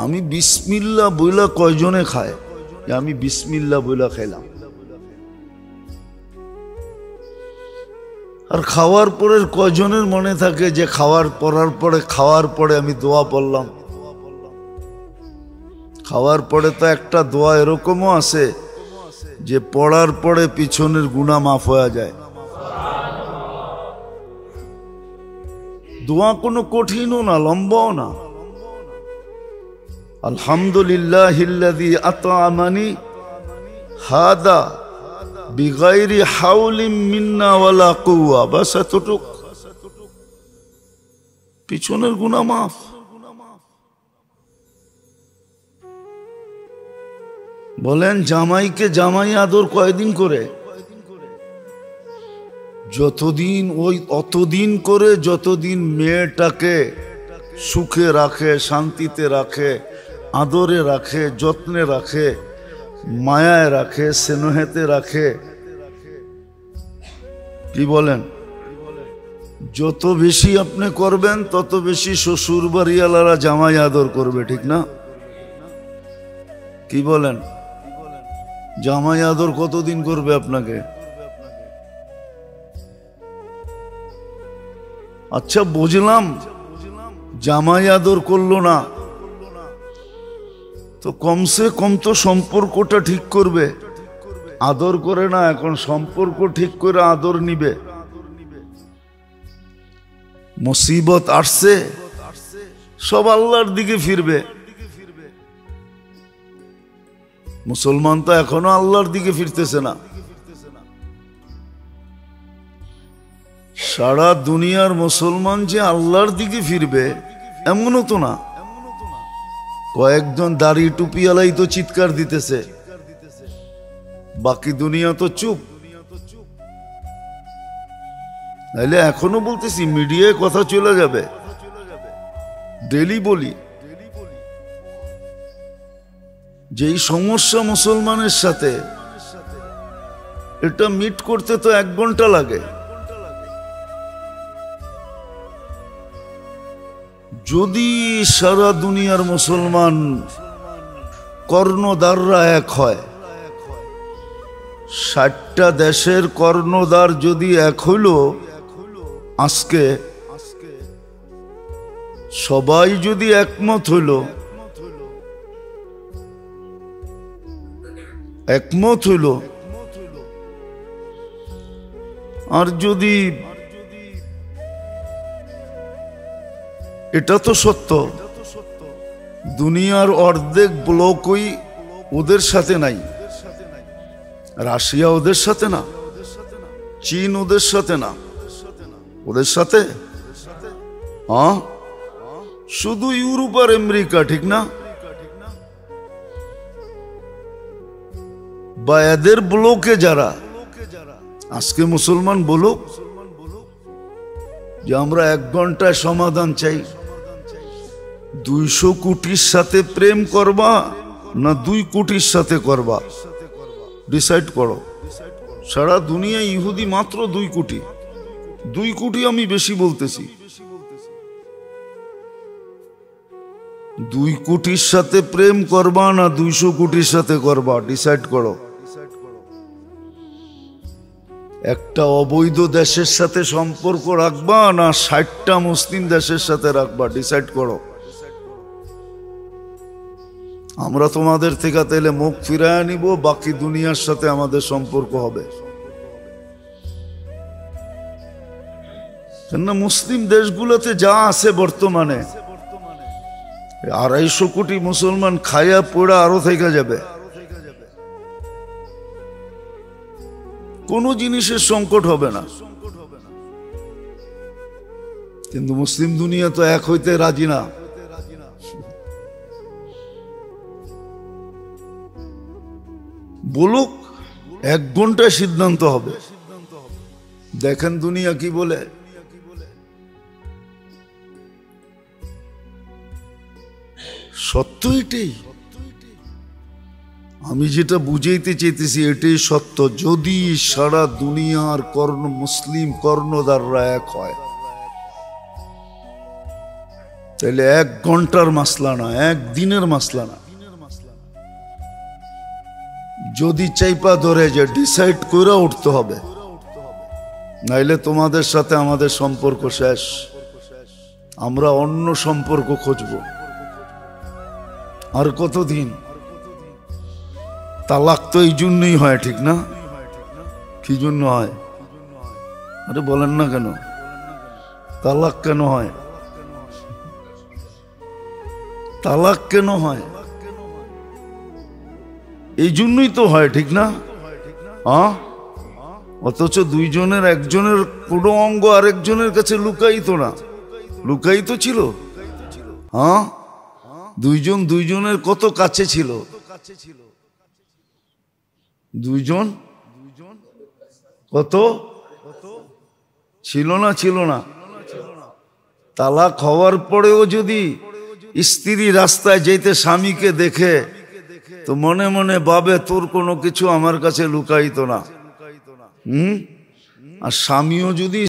আমি বিসমিল্লাহ বইলা কয়জনে খায়? আমি বিসমিল্লাহ বইলা খাইলাম। আর খাওয়ার পরে কয়জনের মনে থাকে যে খাওয়ার পরে আমি দোয়া পড়লাম? খাওয়ার পরে তো একটা দোয়া এরকমও আছে যে পড়ার পরে পিছনের গুনাহ মাফ হয়ে যায়। দোয়া কোনো কঠিনও না, লম্বাও না। আলহামদুলিল্লাহিল্লাযী আত'আমানি হাদা বিগাইরি হাওলিন মিন্না ওয়ালা কুওয়া, বাস এতটুক, পিছনের গুনাহ মাফ। বলেন জামাইকে জামাই আদর কয়দিন করে? যতদিন, ওই অতদিন করে যতদিন মেয়েটাকে সুখে রাখে, শান্তিতে রাখে, আদরে রাখে, যত্নে রাখে, মায়ায় রাখে, স্নেহেতে রাখে। কি বলেন? যত বেশি আপনি করবেন তত বেশি শ্বশুর বাড়িওয়ালারা জামাই আদর করবে, ঠিক না? কি বলেন? জামাই আদর কতদিন করবে আপনাকে? আচ্ছা বুঝলাম, জামাই আদর করলো না তো কমসে কম তো সম্পর্কটা ঠিক করবে। আদর করে না, এখন সম্পর্ক ঠিক করে আদর নিবে। মুসিবত আসছে, সব আল্লাহর দিকে ফিরবে। মুসলমান তো এখনো আল্লাহর দিকে ফিরতেছে না। সারা দুনিয়ার মুসলমান যে আল্লাহর দিকে ফিরবে এমনও তো না। কয়েকজন দাড়ি টুপিওয়ালাই তো চিৎকার দিতেছে, বাকি দুনিয়া তো চুপ। নাইলে এখনো বলতেছি, মিডিয়ায় কথা চলে যাবে, ডেলি বলি। যেই সমস্যা মুসলমানের সাথে, এটা মিট করতে তো 1 ঘন্টা লাগে। যদি সারা দুনিয়ার মুসলমান কর্ণধাররা এক হয়, 60টা দেশের কর্ণধার যদি এক হইল, আজকে সবাই যদি একমত হইল, আর যদি, এটা তো সত্য, দুনিয়ার অর্ধেক ব্লকই ওদের সাথে নাই। রাশিয়া ওদের সাথে না, চীন ওদের সাথে না, ওদের সাথে হ্যাঁ শুধু ইউরোপ আর আমেরিকা, ঠিক না? বা এদের ব্লকে যারা, আজকে মুসলমান বলুক যে আমরা 1 ঘন্টায় সমাধান চাই। 200 কোটির সাথে প্রেম করবা না 2 কোটির সাথে করবা, ডিসাইড করো। সারা দুনিয়া ইহুদি মাত্র 2 কোটি। 2 কোটি আমি বেশি বলতেছি। 2 কোটির সাথে প্রেম করবা না 200 কোটির সাথে করবা, ডিসাইড করো। একটা অবৈধ দেশের সাথে সম্পর্ক রাখবা না 60টা মুসলিম দেশের সাথে রাখবা, ডিসাইড করো। আমরা তোমাদের থেকে তাহলে মুখ ফিরায় নিব, বাকি দুনিয়ার সাথে আমাদের সম্পর্ক হবে। কেননা মুসলিম দেশগুলোতে যা আছে বর্তমানে, 250 কোটি মুসলমান খায়া পোড়া আরো থেকে যাবে। কোনো জিনিসের সংকট হবে না, কিন্তু মুসলিম দুনিয়া তো এক হইতে রাজি না। বলুক, 1 ঘন্টায় সিদ্ধান্ত হবে। দেখেন দুনিয়া কি বলে। সত্য এটাই, আমি যেটা বুঝাইতে চাইতেছি এটাই সত্য। যদি সারা দুনিয়ার মুসলিম কর্ণধাররা এক হয়, তাহলে 1 ঘন্টার মাসলা না, 1 দিনের মাসলা না। যদি চাইপা ধরে যে ডিসাইড করে উঠতে হবে, নাইলে তোমাদের সাথে আমাদের সম্পর্ক শেষ, আমরা অন্য সম্পর্ক খুঁজব। আর কতদিন? তালাক তো এই জন্যই হয়, ঠিক না? কি জন্য হয়? আরে বলেন না কেন, তালাক কেন হয়? তালাক কেন হয়? এই জন্যই তো হয়, ঠিক না? হ্যাঁ, অথচ দুইজনের একজনের কোনো অঙ্গ আরেকজনের কাছে লুকাইত না, লুকাইত ছিল। হ্যাঁ, দুইজন দুইজনের কত কাছে ছিল, দুইজন কত ছিল না, ছিল না? তালাক হওয়ার পরেও যদি স্ত্রী রাস্তায় যেতে স্বামীকে দেখে তো মনে মনে ভাবে তোর কোনো কিছু আমার কাছে লুকাইতো না। আর স্বামীও যদি